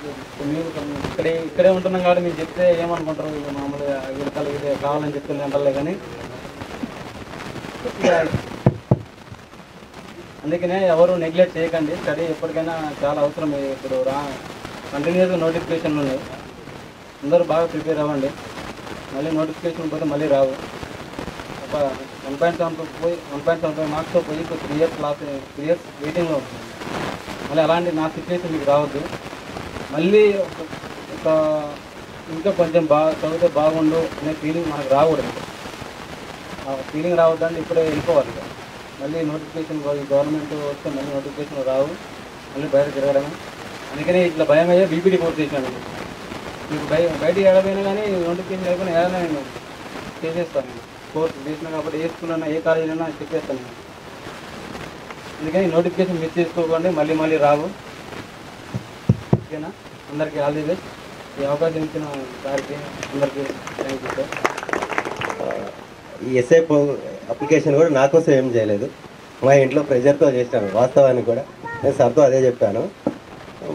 ఇక్కడే ఉంటున్నాం కాబట్టి మీరు చెప్తే ఏమనుకుంటారు, మామూలుగా వీళ్ళకల్ ఇది కావాలని చెప్తుంది అంటలే కానీ. అందుకనే ఎవరు నెగ్లెక్ట్ చేయకండి, స్టడీ ఎప్పటికైనా చాలా అవసరం. ఇప్పుడు కంటిన్యూస్గా నోటిఫికేషన్లు ఉన్నాయి, అందరూ బాగా ప్రిపేర్ అవ్వండి. మళ్ళీ నోటిఫికేషన్ పోతే మళ్ళీ రావు. ఒక 1.75 మార్క్స్తో పోయి 3 years లాస్ 3 years వెయిటింగ్లో ఉంటుంది. మళ్ళీ అలాంటి నా సిచ్యువేషన్ మీకు రావద్దు. మళ్ళీ ఒక ఇంకా కొంచెం బాగా చదివితే బాగుండు అనే ఫీలింగ్ మనకు రాకూడదు. ఆ ఫీలింగ్ రావద్దంటే ఇప్పుడే వెళ్ళిపోవాలి. మళ్ళీ నోటిఫికేషన్ గవర్నమెంట్ వస్తే మళ్ళీ నోటిఫికేషన్ రావు, మళ్ళీ బయట తిరగడమే. అందుకనే ఇట్లా భయం అయ్యే బీపీడీ కోర్స్ చేశాను. మీకు బయటికి ఏడపోయినా కానీ నోటిఫికేషన్ అయిపోయినా ఏదైనా నేను చేసేస్తాను. నేను కోర్స్ చేసినా కాబట్టి ఏ స్కూల్ అయినా ఏ కాలేజ్ అయినా చెప్పేస్తాను నేను. అందుకని నోటిఫికేషన్ మిస్ చేసుకోకండి, మళ్ళీ మళ్ళీ రావు. ఓకేనా? అందరికీ ఆల్ ది బెస్ట్. ఈ అవకాశం ఇచ్చిన సార్కి అందరికీ థ్యాంక్ యూ సార్. ఈ ఎస్ఐ అప్లికేషన్ కూడా నా కోసం ఏం చేయలేదు, మా ఇంట్లో ప్రెజర్తో చేశాను. వాస్తవానికి కూడా నేను సార్తో అదే చెప్పాను.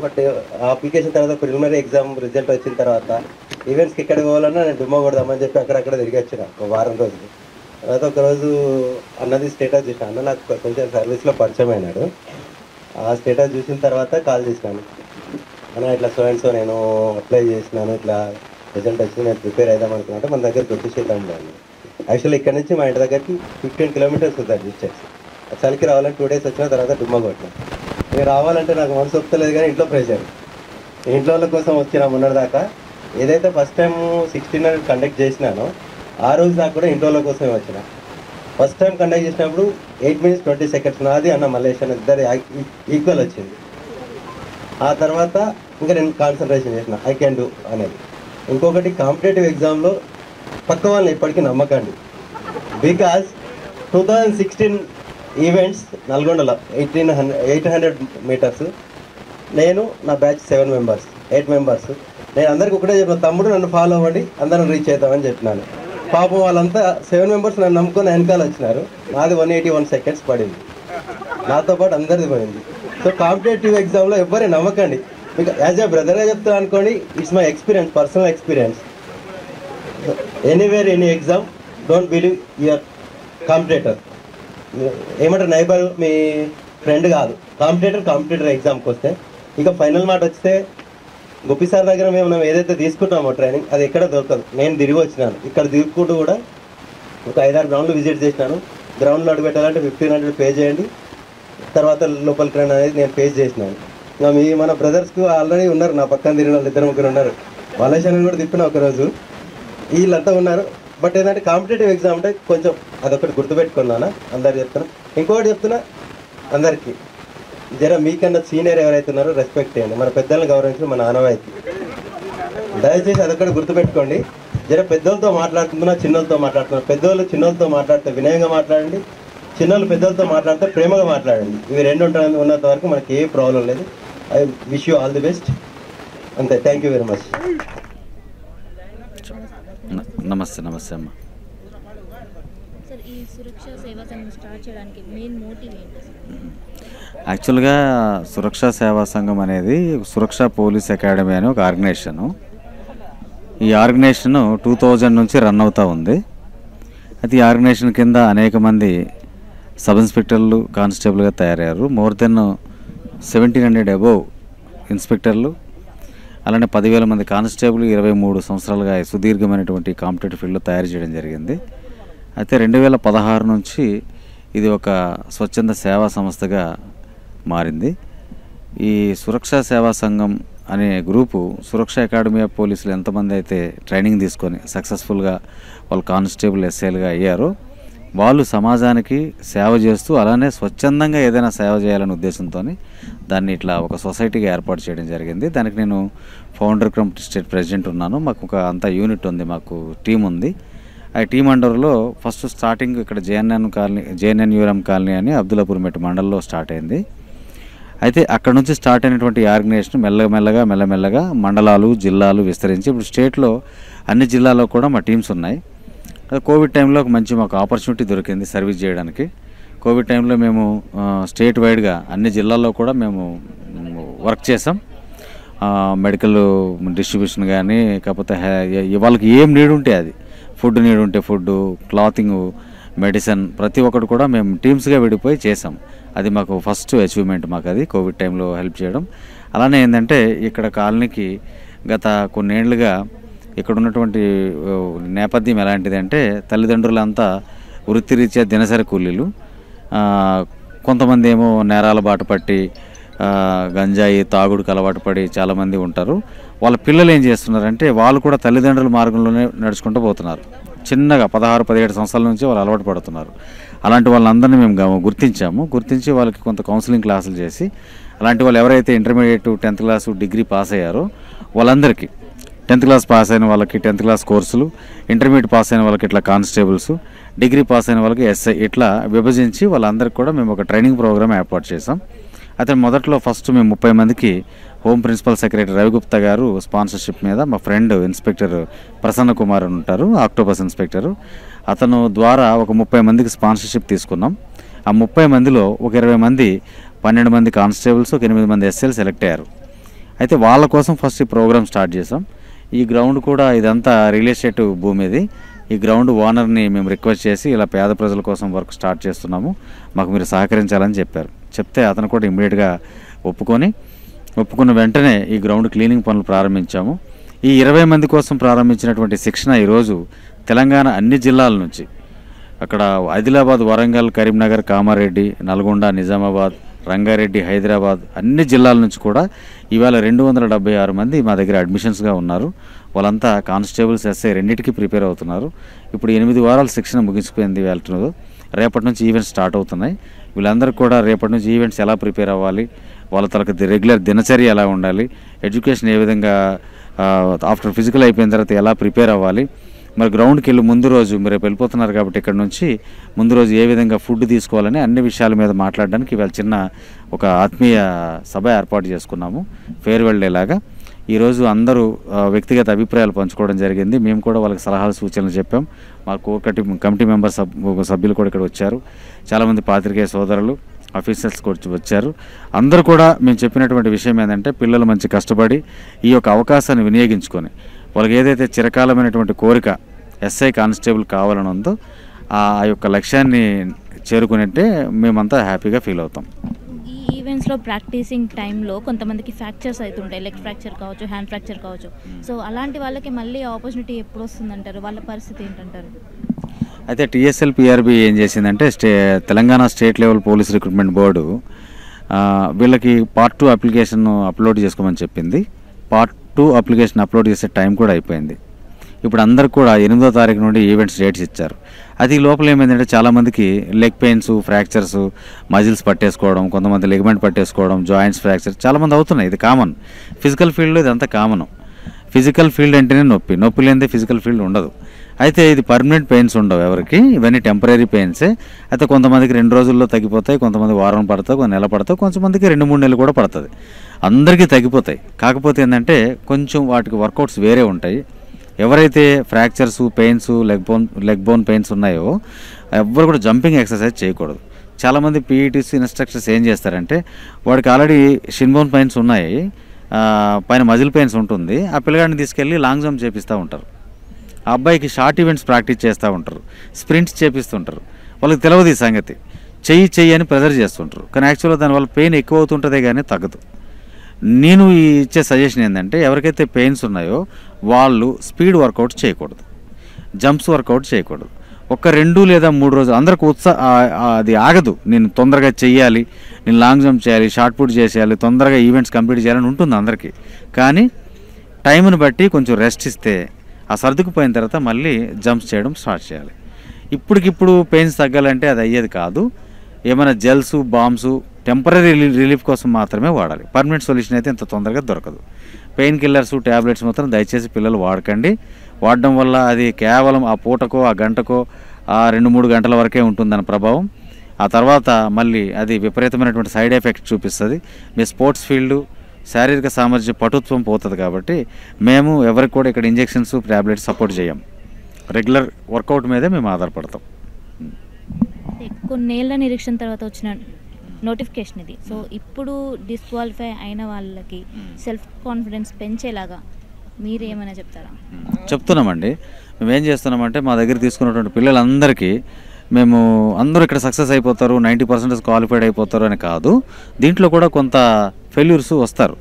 బట్ ఆ అప్లికేషన్ తర్వాత ప్రిలిమినరీ ఎగ్జామ్ రిజల్ట్ వచ్చిన తర్వాత ఈవెంట్స్కి ఎక్కడికి పోవాలన్నా నేను డుమ్మా కొడదామని చెప్పి అక్కడక్కడ తిరిగి వచ్చిన ఒక వారం రోజులు. తర్వాత ఒకరోజు అన్నది స్టేటస్ చూసిన, అన్న నాకు కొంచెం సర్వీస్లో పరిచయం అయినాడు. ఆ స్టేటస్ చూసిన తర్వాత కాల్ చేసినాను, అన్న ఇట్లా సో నేను అప్లై చేసినాను, ఇట్లా రిజల్ట్ వచ్చి నేను ప్రిపేర్ అవుదాం అనుకున్నట్టు మన దగ్గరికి వచ్చేసేద్దాం అని. యాక్చువల్లీ ఇక్కడ నుంచి మా ఇంటి దగ్గరికి 15 kilometers ఉంటుంది డిస్టెన్స్. చలికి రావాలంటే 2 days వచ్చిన తర్వాత డుమ్మా కొట్టినా. నేను రావాలంటే నాకు మనసు ఒప్పుతలేదు కానీ ఇంట్లో ప్రెషర్, ఇంట్లో వాళ్ళ కోసం వచ్చినా మొన్నటిదాకా. ఏదైతే ఫస్ట్ టైం 1600 కండక్ట్ చేసినానో ఆ రోజు నాకు కూడా ఇంట్లో వాళ్ళ కోసమే వచ్చిన. ఫస్ట్ టైం కండక్ట్ చేసినప్పుడు 8 minutes 20 seconds నాది అన్న మల్లేష్ అన్న ఇద్దరు ఈక్వల్ వచ్చింది. ఆ తర్వాత ఇంకా నేను కాన్సన్ట్రేషన్ చేసిన ఐ క్యాన్ డూ అనేది. ఇంకొకటి కాంపిటేటివ్ ఎగ్జామ్లో పక్క వాళ్ళని ఎప్పటికీ నమ్మకండి. బికాజ్ 2016 ఈవెంట్స్ నల్గొండలో 800 meters, నేను నా బ్యాచ్ 7 members 8 members. నేను అందరికి ఒకటే చెప్పిన, తమ్ముడు నన్ను ఫాలో అవ్వండి అందరం రీచ్ అవుతామని చెప్పినాను. పాపం వాళ్ళంతా 7 members నన్ను నమ్ముకొని వెనకాల వచ్చినారు. నాది 181 seconds పడింది, నాతో పాటు అందరిది పోయింది. సో కాంపిటేటివ్ ఎగ్జామ్లో ఎవ్వరే నమ్మకండి. మీకు యాజ్ ఏ బ్రదర్గా చెప్తాను అనుకోండి, it's my experience, personal experience. Anywhere any exam don't believe your competitor. ఏమంటారు నైబర్ మీ ఫ్రెండ్ కాదు, కాంపిటేటర్ ఎగ్జామ్కి వస్తే. ఇక ఫైనల్ మాట వస్తే గోపి సార్ దగ్గర మనం ఏదైతే తీసుకుంటామో ట్రైనింగ్ అది ఎక్కడ దొరకదు. నేను తిరిగి వచ్చినాను, ఇక్కడ తిరుగుకుంటూ కూడా ఒక 5-6 గ్రౌండ్లు విజిట్ చేసినాను. గ్రౌండ్లో అడుగు పెట్టాలంటే 1500 పే చేయండి, తర్వాత లోపలికి రండి అనేది నేను పే చేసినాను. ఇంకా మన బ్రదర్స్కి ఆల్రెడీ ఉన్నారు, నా పక్కన తిరిగిన వాళ్ళు 2-3 ఉన్నారు. వాళ్ళని కూడా తిప్పిన ఒకరోజు, వీళ్ళంతా ఉన్నారు. బట్ ఏంటంటే కాంపిటేటివ్ ఎగ్జామ్ అంటే కొంచెం అదొకటి గుర్తుపెట్టుకున్నానా, అందరు చెప్తున్నా. ఇంకొకటి చెప్తున్నా, అందరికీ జర మీకన్నా సీనియర్ ఎవరైతే ఉన్నారో రెస్పెక్ట్ చేయండి. మన పెద్దలను గౌరవించడం మన ఆనవాయితీ. దయచేసి అదొకటి గుర్తుపెట్టుకోండి. జర పెద్దలతో మాట్లాడుతున్నా, చిన్నలతో మాట్లాడుతున్నా. పెద్దోళ్ళు చిన్నలతో మాట్లాడితే వినయంగా మాట్లాడండి, చిన్నోళ్ళు పెద్దలతో మాట్లాడితే ప్రేమగా మాట్లాడండి. ఇవి రెండు ఉన్నంత వరకు మనకి ఏ ప్రాబ్లం లేదు. I wish you all the best. అంతే, థ్యాంక్ యూ వెరీ మచ్. నమస్తే అమ్మ. సార్, ఈ సురక్ష సేవా సంఘం స్టార్ట్ చేయడానికి మెయిన్ మోటివ్ ఏంటి? యాక్చువల్గా సురక్షా సేవా సంఘం అనేది సురక్ష పోలీస్ అకాడమీ అనే ఒక ఆర్గనైజేషను. ఈ ఆర్గనైజేషన్ 2000 నుంచి రన్ అవుతూ ఉంది. అయితే ఈ ఆర్గనైజేషన్ కింద అనేక మంది సబ్ ఇన్స్పెక్టర్లు, కానిస్టేబుల్గా తయారయ్యారు. మోర్ దెన్ 1700 అబోవ్ ఇన్స్పెక్టర్లు, అలానే 10,000 మంది కానిస్టేబుల్ 23 సంవత్సరాలుగా సుదీర్ఘమైనటువంటి కాంపిటేటివ్ ఫీల్డ్లో తయారు చేయడం జరిగింది. అయితే 2016 నుంచి ఇది ఒక స్వచ్ఛంద సేవా సంస్థగా మారింది. ఈ సురక్షా సేవా సంఘం అనే గ్రూపు సురక్ష అకాడమీ ఆఫ్ పోలీసులు ఎంతమంది అయితే ట్రైనింగ్ తీసుకొని సక్సెస్ఫుల్గా వాళ్ళు కానిస్టేబుల్ ఎస్ఐలుగా అయ్యారో వాళ్ళు సమాజానికి సేవ చేస్తూ అలానే స్వచ్ఛందంగా ఏదైనా సేవ చేయాలనే ఉద్దేశంతో దాన్ని ఇట్లా ఒక సొసైటీగా ఏర్పాటు చేయడం జరిగింది. దానికి నేను ఫౌండర్ కమ్ స్టేట్ ప్రెసిడెంట్ ఉన్నాను. మాకు ఒక అంత యూనిట్ ఉంది, మాకు టీం ఉంది. ఆ టీం అండర్లో ఫస్ట్ స్టార్టింగ్ ఇక్కడ జేఎన్ఎన్యూరం కాలనీ అని అబ్దుల్లాపూర్ మెట్ మండలంలో స్టార్ట్ అయింది. అయితే అక్కడ నుంచి స్టార్ట్ అయినటువంటి ఆర్గనైజేషన్ మెల్లమెల్లగా మండలాలు జిల్లాలు విస్తరించి ఇప్పుడు స్టేట్లో అన్ని జిల్లాల్లో కూడా మా టీమ్స్ ఉన్నాయి. కోవిడ్ టైంలో మంచి మాకు ఆపర్చునిటీ దొరికింది సర్వీస్ చేయడానికి. కోవిడ్ టైంలో మేము స్టేట్ వైడ్గా అన్ని జిల్లాల్లో కూడా మేము వర్క్ చేసాం. మెడికల్ డిస్ట్రిబ్యూషన్ కానీ కాకపోతే వాళ్ళకి ఏం నీడ్ ఉంటే అది, ఫుడ్ నీడ్ ఉంటే ఫుడ్, క్లాతింగ్, మెడిసిన్ ప్రతి ఒక్కటి కూడా మేము టీమ్స్గా విడిపోయి చేసాం. అది మాకు ఫస్ట్ అచీవ్మెంట్, మాకు అది కోవిడ్ టైంలో హెల్ప్ చేయడం. అలానే ఏంటంటే ఇక్కడ కాలనీకి గత కొన్నేళ్లుగా ఇక్కడ ఉన్నటువంటి నేపథ్యం ఎలాంటిది అంటే తల్లిదండ్రులంతా వృత్తిరీత్యా దినసరి కూలీలు, కొంతమంది ఏమో నేరాల బాట పట్టి గంజాయి తాగుడుకు అలవాటు పడి చాలామంది ఉంటారు. వాళ్ళ పిల్లలు ఏం చేస్తున్నారంటే వాళ్ళు కూడా తల్లిదండ్రుల మార్గంలోనే నడుచుకుంటూ పోతున్నారు. చిన్నగా 16-17 సంవత్సరాల నుంచి వాళ్ళు అలవాటు పడుతున్నారు. అలాంటి వాళ్ళందరినీ మేము గుర్తించి వాళ్ళకి కొంత కౌన్సిలింగ్ క్లాసులు చేసి అలాంటి వాళ్ళు ఎవరైతే intermediate 10th class degree pass అయ్యారో వాళ్ళందరికీ 10th క్లాస్ పాస్ అయిన వాళ్ళకి 10th క్లాస్ కోర్సులు, ఇంటర్మీడియట్ పాస్ అయిన వాళ్ళకి ఇట్లా కానిస్టేబుల్స్, డిగ్రీ పాస్ అయిన వాళ్ళకి ఎస్ఐ ఇట్లా విభజించి వాళ్ళందరికీ కూడా మేము ఒక ట్రైనింగ్ ప్రోగ్రామ్ ఏర్పాటు చేసాం. అయితే మొదట్లో ఫస్ట్ మేము 30 మందికి హోమ్ ప్రిన్సిపల్ సెక్రటరీ రవిగుప్తా గారు స్పాన్సర్షిప్ మీద మా ఫ్రెండ్ ఇన్స్పెక్టర్ ప్రసన్న కుమార్ అని ఉంటారు, ఆక్టోపస్ ఇన్స్పెక్టరు, అతను ద్వారా ఒక 30 మందికి స్పాన్సర్షిప్ తీసుకున్నాం. ఆ 30 మందిలో ఒక 20 మంది 12 మంది కానిస్టేబుల్స్, ఒక 8 మంది ఎస్ఐలు సెలెక్ట్ అయ్యారు. అయితే వాళ్ళ కోసం ఫస్ట్ ఈ ప్రోగ్రామ్ స్టార్ట్ చేసాం. ఈ గ్రౌండ్ కూడా ఇదంతా రియల్ ఎస్టేట్ భూమి ఇది. ఈ గ్రౌండ్ ఓనర్ని మేము రిక్వెస్ట్ చేసి ఇలా పేద ప్రజల కోసం వర్క్ స్టార్ట్ చేస్తున్నాము, మాకు మీరు సహకరించాలని చెప్తే అతను కూడా ఇమ్మీడియట్గా ఒప్పుకున్న వెంటనే ఈ గ్రౌండ్ క్లీనింగ్ పనులు ప్రారంభించాము. ఈ 20 మంది కోసం ప్రారంభించినటువంటి శిక్షణ ఈరోజు తెలంగాణ అన్ని జిల్లాల నుంచి, అక్కడ ఆదిలాబాద్, వరంగల్, కరీంనగర్, కామారెడ్డి, నల్గొండ, నిజామాబాద్, రంగారెడ్డి, హైదరాబాద్ అన్ని జిల్లాల నుంచి కూడా ఇవాళ 276 మంది మా దగ్గర అడ్మిషన్స్గా ఉన్నారు. వాళ్ళంతా కానిస్టేబుల్స్, ఎస్ఐ రెండింటికి ప్రిపేర్ అవుతున్నారు. ఇప్పుడు 8 వారాల శిక్షణ ముగిసిపోయింది. రేపటి నుంచి ఈవెంట్స్ స్టార్ట్ అవుతున్నాయి. వీళ్ళందరూ కూడా రేపటి నుంచి ఈవెంట్స్ ఎలా ప్రిపేర్ అవ్వాలి, వాళ్ళ తరగతి రెగ్యులర్ దినచర్య ఎలా ఉండాలి, ఎడ్యుకేషన్ ఏ విధంగా ఆఫ్టర్ ఫిజికల్ అయిపోయిన తర్వాత ఎలా ప్రిపేర్ అవ్వాలి, మరి గ్రౌండ్కి వెళ్ళి ముందు రోజు మీరు రేపు వెళ్ళిపోతున్నారు కాబట్టి ఇక్కడ నుంచి ముందు రోజు ఏ విధంగా ఫుడ్ తీసుకోవాలని అన్ని విషయాల మీద మాట్లాడడానికి ఇవాళ చిన్న ఒక ఆత్మీయ సభ ఏర్పాటు చేసుకున్నాము, ఫేర్వెల్ డే లాగా. ఈరోజు అందరూ వ్యక్తిగత అభిప్రాయాలు పంచుకోవడం జరిగింది. మేము కూడా వాళ్ళకి సలహాలు సూచనలు చెప్పాం. మాకు కమిటీ మెంబర్స్ సభ్యులు కూడా ఇక్కడ వచ్చారు. చాలామంది పాత్రికేయ సోదరులు, ఆఫీసర్స్ కూడా వచ్చారు. అందరూ కూడా మేము చెప్పినటువంటి విషయం ఏంటంటే పిల్లలు మంచి కష్టపడి ఈ యొక్క అవకాశాన్ని వినియోగించుకొని వాళ్ళకి ఏదైతే చిరకాలమైనటువంటి కోరిక ఎస్ఐ కానిస్టేబుల్ కావాలని ఉందో ఆ యొక్క లక్ష్యాన్ని చేరుకునేట్టే మేమంతా హ్యాపీగా ఫీల్ అవుతాం. ఈ ఈవెంట్స్లో ప్రాక్టీసింగ్ టైంలో కొంతమందికి ఫ్రాక్చర్స్ అవుతుంటాయి, లెగ్ ఫ్రాక్చర్ కావచ్చు, హ్యాండ్ ఫ్రాక్చర్ కావచ్చు. సో అలాంటి వాళ్ళకి మళ్ళీ ఆపర్చునిటీ ఎప్పుడు వస్తుందంటారు, వాళ్ళ పరిస్థితి ఏంటంటారు? అయితే TSL-PRB ఏం చేసిందంటే Telangana state level police recruitment board వీళ్ళకి Part 2 అప్లికేషన్ అప్లోడ్ చేసుకోమని చెప్పింది. Part 2 అప్లికేషన్ అప్లోడ్ చేసే టైం కూడా అయిపోయింది. ఇప్పుడు అందరికి కూడా 8వ తారీఖు నుండి ఈవెంట్స్ డేట్స్ ఇచ్చారు. అది లోపల ఏమైందంటే చాలామందికి లెగ్ పెయిన్స్, ఫ్రాక్చర్స్, మజిల్స్ పట్టేసుకోవడం, కొంతమంది లెగ్మెంట్ పట్టేసుకోవడం, జాయింట్స్ ఫ్రాక్చర్ చాలామంది అవుతున్నాయి. ఇది కామన్. ఫిజికల్ ఫీల్డ్లో ఇదంతా కామన్. ఫిజికల్ ఫీల్డ్ అంటేనే నొప్పి లేనిదే ఫిజికల్ ఫీల్డ్ ఉండదు. అయితే ఇది పర్మనెంట్ పెయిన్స్ ఉండవు ఎవరికి, ఇవన్నీ టెంపరీ పెయిన్సే. అయితే కొంతమందికి 2 రోజుల్లో తగ్గిపోతాయి, కొంతమంది వారం పడతాయి, కొన్ని నెల పడతాయి, కొంతమందికి 2-3 నెలలు కూడా పడుతుంది. అందరికీ తగ్గిపోతాయి. కాకపోతే ఏంటంటే కొంచెం వాటికి వర్కౌట్స్ వేరే ఉంటాయి. ఎవరైతే fractures, pains, leg bone pains ఉన్నాయో ఎవ్వరు కూడా జంపింగ్ ఎక్సర్సైజ్ చేయకూడదు. చాలామంది PETs ఇన్స్ట్రక్టర్స్ ఏం చేస్తారంటే వాడికి ఆల్రెడీ షిన్ బోన్ పెయిన్స్ ఉన్నాయి, పైన మజిల్ పెయిన్స్ ఉంటుంది, ఆ పిల్లగాడిని తీసుకెళ్ళి లాంగ్ జంప్ చేపిస్తూ ఉంటారు. ఆ అబ్బాయికి షార్ట్ ఈవెంట్స్ ప్రాక్టీస్ చేస్తూ ఉంటారు, స్ప్రింట్స్ చేపిస్తుంటారు. వాళ్ళకి తెలియదు ఈ సంగతి. చెయ్యి అని ప్రెజర్ చేస్తుంటారు. కానీ యాక్చువల్గా దానివల్ల పెయిన్ ఎక్కువ అవుతుంటుందే కానీ తగ్గదు. నేను ఇచ్చే సజెషన్ ఏంటంటే ఎవరికైతే పెయిన్స్ ఉన్నాయో వాళ్ళు స్పీడ్ వర్కౌట్ చేయకూడదు, జంప్స్ వర్కౌట్ చేయకూడదు. ఒక 2 లేదా 3 రోజులు అందరికి అది ఆగదు. నేను తొందరగా చెయ్యాలి, నేను లాంగ్ జంప్ చేయాలి, షార్ట్ పుట్ చేసేయాలి, తొందరగా ఈవెంట్స్ కంప్లీట్ చేయాలని ఉంటుంది అందరికీ. కానీ టైంని బట్టి కొంచెం రెస్ట్ ఇస్తే ఆ సర్దుకుపోయిన తర్వాత మళ్ళీ జంప్స్ చేయడం స్టార్ట్ చేయాలి. ఇప్పటికిప్పుడు పెయిన్స్ తగ్గాలంటే అది అయ్యేది కాదు. ఏమైనా జెల్స్, బాంబ్స్ టెంపరీ రిలీఫ్ కోసం మాత్రమే వాడాలి. పర్మనెంట్ సొల్యూషన్ అయితే ఇంత తొందరగా దొరకదు. పెయిన్ కిల్లర్స్, ట్యాబ్లెట్స్ మాత్రం దయచేసి పిల్లలు వాడకండి. వాడడం వల్ల అది కేవలం ఆ పూటకో, ఆ గంటకో, ఆ 2-3 గంటల వరకే ఉంటుందని ప్రభావం. ఆ తర్వాత మళ్ళీ అది విపరీతమైనటువంటి సైడ్ ఎఫెక్ట్ చూపిస్తుంది. మీ స్పోర్ట్స్ ఫీల్డ్, శారీరక సామర్థ్య పటుత్వం పోతుంది. కాబట్టి మేము ఎవరికి కూడా ఇక్కడ ఇంజెక్షన్స్, ట్యాబ్లెట్స్ సపోర్ట్ చేయం. రెగ్యులర్ వర్కౌట్ మీదే మేము ఆధారపడతాం. కొన్నేళ్ల నిరీక్షణ తర్వాత వచ్చిన నోటిఫికేషన్ ఇది. సో ఇప్పుడు డిస్క్వాలిఫై అయిన వాళ్ళకి సెల్ఫ్ కాన్ఫిడెన్స్ పెంచేలాగా మీరేమైనా చెప్తారా? చెప్తున్నామండి. మేము ఏం చేస్తున్నామంటే మా దగ్గర తీసుకున్నటువంటి పిల్లలందరికీ మేము అందరూ ఇక్కడ సక్సెస్ అయిపోతారు, 90% క్వాలిఫైడ్ అయిపోతారు అని కాదు. దీంట్లో కూడా కొంత ఫెయిల్యూర్స్ వస్తారు.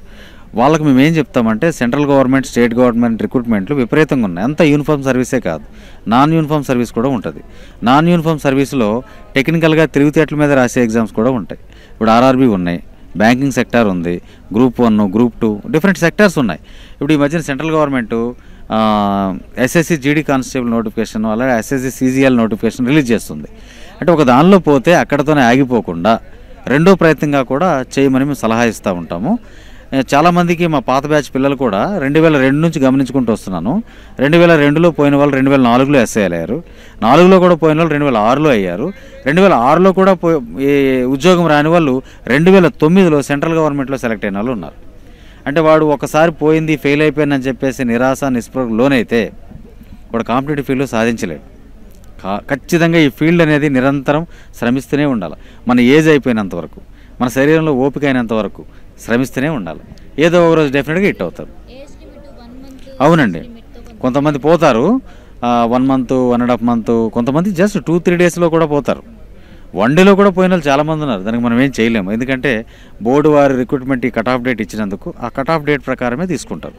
వాళ్ళకి మేము ఏం చెప్తామంటే సెంట్రల్ గవర్నమెంట్, స్టేట్ గవర్నమెంట్ రిక్రూట్మెంట్లు విపరీతంగా ఉన్నాయి. అంతా యూనిఫామ్ సర్వీసే కాదు, నాన్ యూనిఫామ్ సర్వీస్ కూడా ఉంటుంది. నాన్ యూనిఫామ్ సర్వీస్లో టెక్నికల్గా తిరుగుతేట్ల మీద రాసే ఎగ్జామ్స్ కూడా ఉంటాయి. ఇప్పుడు ఆర్ఆర్బీ ఉన్నాయి, బ్యాంకింగ్ సెక్టార్ ఉంది, గ్రూప్ 1, గ్రూప్ 2 డిఫరెంట్ సెక్టార్స్ ఉన్నాయి. ఇప్పుడు ఈ మధ్యన central government SSC GD constable notification, అలాగే ఎస్ఎస్సి సీజీఎల్ నోటిఫికేషన్ రిలీజ్ చేస్తుంది. అంటే ఒక దానిలో పోతే అక్కడతోనే ఆగిపోకుండా రెండో ప్రయత్నంగా కూడా చేయమని మేము సలహా ఇస్తూ ఉంటాము. చాలామందికి మా పాత బ్యాచ్ పిల్లలు కూడా 2002 నుంచి గమనించుకుంటూ వస్తున్నాను. 2002లో పోయిన వాళ్ళు 2004లో ఎస్ఐలు అయ్యారు, 4లో కూడా పోయిన వాళ్ళు 2006లో అయ్యారు, 2006లో కూడా ఉద్యోగం రాని వాళ్ళు 2009లో సెంట్రల్ గవర్నమెంట్లో సెలెక్ట్ అయిన వాళ్ళు ఉన్నారు. అంటే వాడు ఒకసారి పోయింది, ఫెయిల్ అయిపోయిందని చెప్పేసి నిరాశ, నిస్పృహకు లోనైతే వాడు కాంపిటేటివ్ ఫీల్డ్లో సాధించలేడు. ఖచ్చితంగా ఈ ఫీల్డ్ అనేది నిరంతరం శ్రమిస్తూనే ఉండాలి. మన ఏజ్ అయిపోయినంత వరకు, మన శరీరంలో ఓపిక అయినంత వరకు శ్రమిస్తూనే ఉండాలి. ఏదో ఒక రోజు డెఫినెట్గా హిట్ అవుతారు. అవునండి, కొంతమంది పోతారు 1 month, 1.5 month, కొంతమంది జస్ట్ 2-3 daysలో కూడా పోతారు. 1 dayలో కూడా పోయిన వాళ్ళు చాలామంది ఉన్నారు. దానికి మనం ఏం చేయలేము. ఎందుకంటే బోర్డు వారి రిక్రూట్మెంట్ ఈ కట్ ఆఫ్ డేట్ ఇచ్చినందుకు ఆ కట్ ఆఫ్ డేట్ ప్రకారమే తీసుకుంటారు.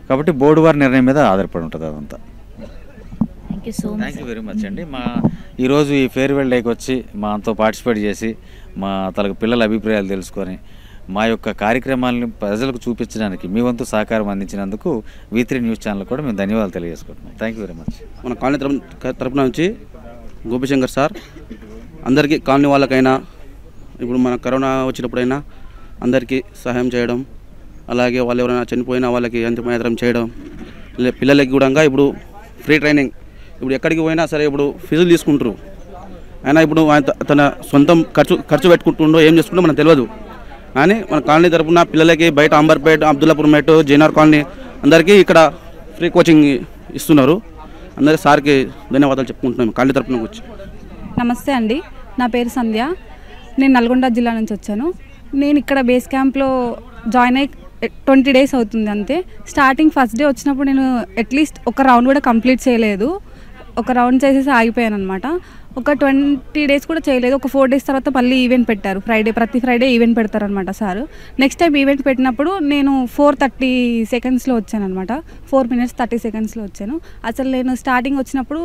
కాబట్టి బోర్డు వారి నిర్ణయం మీద ఆధారపడి ఉంటుంది అదంతా. థ్యాంక్ యూ వెరీ మచ్ అండి. ఈరోజు ఈ ఫేర్వెల్ డేకి వచ్చి మాతో పార్టిసిపేట్ చేసి మా తలకు పిల్లల అభిప్రాయాలు తెలుసుకొని మా యొక్క కార్యక్రమాలను ప్రజలకు చూపించడానికి మీ వంతు సహకారం అందించినందుకు V3 న్యూస్ ఛానల్ కూడా మేము ధన్యవాదాలు తెలియజేసుకుంటున్నాం. Thank you very much. మన కాలనీ తరపున నుంచి గోపిశంకర్ సార్ అందరికీ, కాలనీ వాళ్ళకైనా, ఇప్పుడు మన కరోనా వచ్చినప్పుడైనా అందరికీ సహాయం చేయడం, అలాగే వాళ్ళు ఎవరైనా చనిపోయినా వాళ్ళకి అంతిమయాత్రం చేయడం, పిల్లలకి కూడా ఇప్పుడు ఫ్రీ ట్రైనింగ్. ఇప్పుడు ఎక్కడికి పోయినా సరే ఇప్పుడు ఫీజులు తీసుకుంటారు. అయినా ఇప్పుడు తన సొంతం ఖర్చు పెట్టుకుంటుండో ఏం చేసుకుంటో మనకు తెలియదు. కానీ మన కాలనీ తరపున పిల్లలకి బయట అంబర్పేట, అబ్దుల్లాపూర్ మెట్, జైనార్ కాలనీ అందరికీ ఇక్కడ ఫ్రీ కోచింగ్ ఇస్తున్నారు. అందరికీ సార్కి ధన్యవాదాలు చెప్పుకుంటున్నాం కాలనీ తరపున వచ్చి. నమస్తే అండి, నా పేరు సంధ్య. నేను నల్గొండ జిల్లా నుంచి వచ్చాను. నేను ఇక్కడ బేస్ క్యాంప్లో జాయిన్ అయ్యి 20 days అవుతుంది అంతే. స్టార్టింగ్ ఫస్ట్ డే వచ్చినప్పుడు నేను అట్లీస్ట్ ఒక రౌండ్ కూడా కంప్లీట్ చేయలేదు. ఒక రౌండ్ చేసేసి ఆగిపోయాను అనమాట. ఒక 20 days కూడా చేయలేదు. ఒక 4 days తర్వాత మళ్ళీ ఈవెంట్ పెట్టారు. ప్రతి ఫ్రైడే ఈవెంట్ పెడతారు అనమాట సార్. నెక్స్ట్ టైం ఈవెంట్ పెట్టినప్పుడు నేను 4:30 secondsలో వచ్చాను అనమాట. 4 minutes 30 secondsలో వచ్చాను. అసలు నేను స్టార్టింగ్ వచ్చినప్పుడు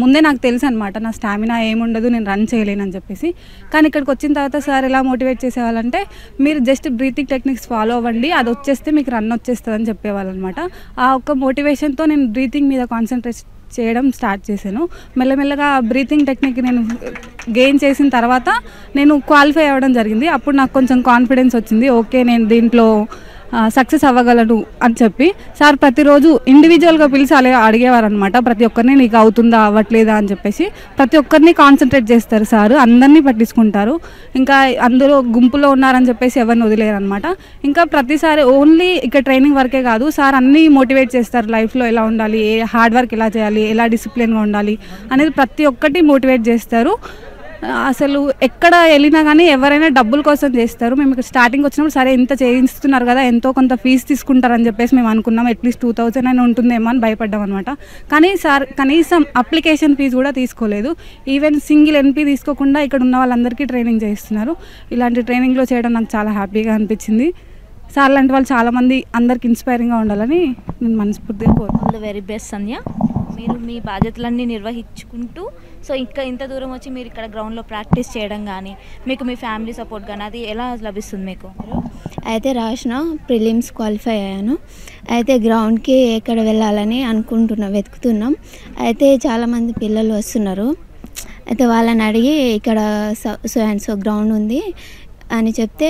ముందే నాకు తెలుసు అనమాట నా స్టామినా ఏముండదు, నేను రన్ చేయలేను అని చెప్పేసి. కానీ ఇక్కడికి వచ్చిన తర్వాత సార్ ఎలా మోటివేట్ చేసేవాళ్ళంటే, మీరు జస్ట్ బ్రీతింగ్ టెక్నిక్స్ ఫాలో అవ్వండి, అది వచ్చేస్తే మీకు రన్ వచ్చేస్తుంది అని చెప్పేవాళ్ళు అనమాట. ఆ ఒక్క మోటివేషన్తో నేను బ్రీతింగ్ మీద కాన్సన్ట్రేట్ చేయడం స్టార్ట్ చేశాను. మెల్లమెల్లగా బ్రీతింగ్ టెక్నిక్ నేను గెయిన్ చేసిన తర్వాత నేను క్వాలిఫై అవ్వడం జరిగింది. అప్పుడు నాకు కొంచెం కాన్ఫిడెన్స్ వచ్చింది. ఓకే, నేను దీంట్లో సక్సెస్ అవ్వగలను అని చెప్పి సార్ ప్రతిరోజు ఇండివిజువల్గా పిలిచి అలా అడిగేవారు అనమాట. ప్రతి ఒక్కరిని నీకు అవుతుందా అవ్వట్లేదా అని చెప్పేసి ప్రతి ఒక్కరిని కాన్సన్ట్రేట్ చేస్తారు సార్. అందరినీ పట్టించుకుంటారు. ఇంకా అందరూ గుంపులో ఉన్నారని చెప్పేసి ఎవరిని వదిలేరు అనమాట. ఇంకా ప్రతిసారి ఓన్లీ ఇక్కడ ట్రైనింగ్ వరకే కాదు, సార్ అన్నీ మోటివేట్ చేస్తారు. లైఫ్లో ఎలా ఉండాలి, హార్డ్ వర్క్ ఎలా చేయాలి, ఎలా డిసిప్లిన్గా ఉండాలి అనేది ప్రతి ఒక్కటి మోటివేట్ చేస్తారు. అసలు ఎక్కడ వెళ్ళినా కానీ ఎవరైనా డబ్బుల కోసం చేస్తారు. మేము ఇక్కడ స్టార్టింగ్ వచ్చినప్పుడు సరే ఇంత చేయిస్తున్నారు కదా, ఎంతో కొంత ఫీజు తీసుకుంటారని చెప్పేసి మేము అనుకున్నాం. అట్లీస్ట్ 2000 అయినా ఉంటుందేమో అని భయపడ్డాం అనమాట. కానీ సార్ కనీసం అప్లికేషన్ ఫీజు కూడా తీసుకోలేదు. ఈవెన్ సింగిల్ NP తీసుకోకుండా ఇక్కడ ఉన్న వాళ్ళందరికీ ట్రైనింగ్ చేస్తున్నారు. ఇలాంటి ట్రైనింగ్లో చేయడం నాకు చాలా హ్యాపీగా అనిపించింది. సార్ లాంటి వాళ్ళు చాలామంది అందరికి ఇన్స్పైరింగ్గా ఉండాలని నేను మనస్ఫూర్తిగా కోరుకుంటున్నాను. వెరీ బెస్ట్ సంధ్య. మీరు మీ బాధ్యతలన్నీ నిర్వహించుకుంటూ సో ఇంకా ఇంత దూరం వచ్చి మీరు ఇక్కడ గ్రౌండ్లో ప్రాక్టీస్ చేయడం కానీ మీకు మీ ఫ్యామిలీ సపోర్ట్ కానీ అది ఎలా లభిస్తుంది మీకు? అయితే రాసిన ప్రిలిమ్స్ క్వాలిఫై అయ్యాను. అయితే గ్రౌండ్కి ఎక్కడ వెళ్ళాలని వెతుకుతున్నాం. అయితే చాలామంది పిల్లలు వస్తున్నారు. అయితే వాళ్ళని అడిగి ఇక్కడ సో అండ్ సో గ్రౌండ్ ఉంది అని చెప్తే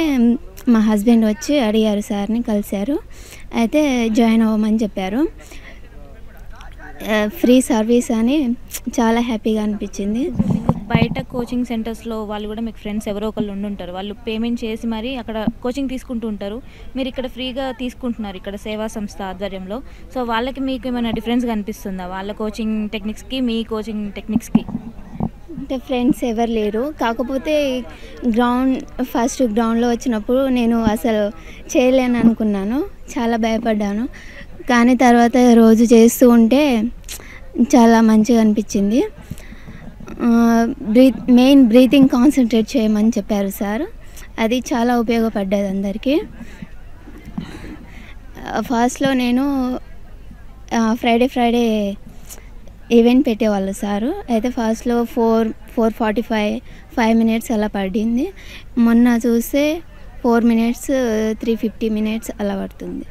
మా హస్బెండ్ వచ్చి అడిగారు, సార్ని కలిశారు. అయితే జాయిన్ అవ్వమని చెప్పారు. ఫ్రీ సర్వీస్ అని చాలా హ్యాపీగా అనిపించింది. బయట కోచింగ్ సెంటర్స్లో వాళ్ళు కూడా మీకు ఫ్రెండ్స్ ఎవరో ఒకళ్ళు ఉండుంటారు, వాళ్ళు పేమెంట్ చేసి మరి అక్కడ కోచింగ్ తీసుకుంటూ ఉంటారు. మీరు ఇక్కడ ఫ్రీగా తీసుకుంటున్నారు ఇక్కడ సేవా సంస్థ ఆధ్వర్యంలో. సో వాళ్ళకి మీకు ఏమైనా డిఫరెన్స్ కనిపిస్తుందా వాళ్ళ కోచింగ్ టెక్నిక్స్కి మీ కోచింగ్ టెక్నిక్స్కి? అంటే ఫ్రెండ్స్ ఎవరు లేరు. కాకపోతే ఫస్ట్ గ్రౌండ్లో వచ్చినప్పుడు నేను అసలు చేయలేను అనుకున్నాను, చాలా భయపడ్డాను. కానీ తర్వాత రోజు చేస్తూ ఉంటే చాలా మంచిగా అనిపించింది. మెయిన్ బ్రీతింగ్ కాన్సన్ట్రేట్ చేయమని చెప్పారు సార్. అది చాలా ఉపయోగపడ్డది అందరికీ. ఫస్ట్లో నేను ఫ్రైడే ఈవెంట్ పెట్టేవాళ్ళు సారు. అయితే ఫస్ట్లో 4:45 minutes అలా పడింది. మొన్న చూస్తే 4 minutes 350 minutes అలా పడుతుంది.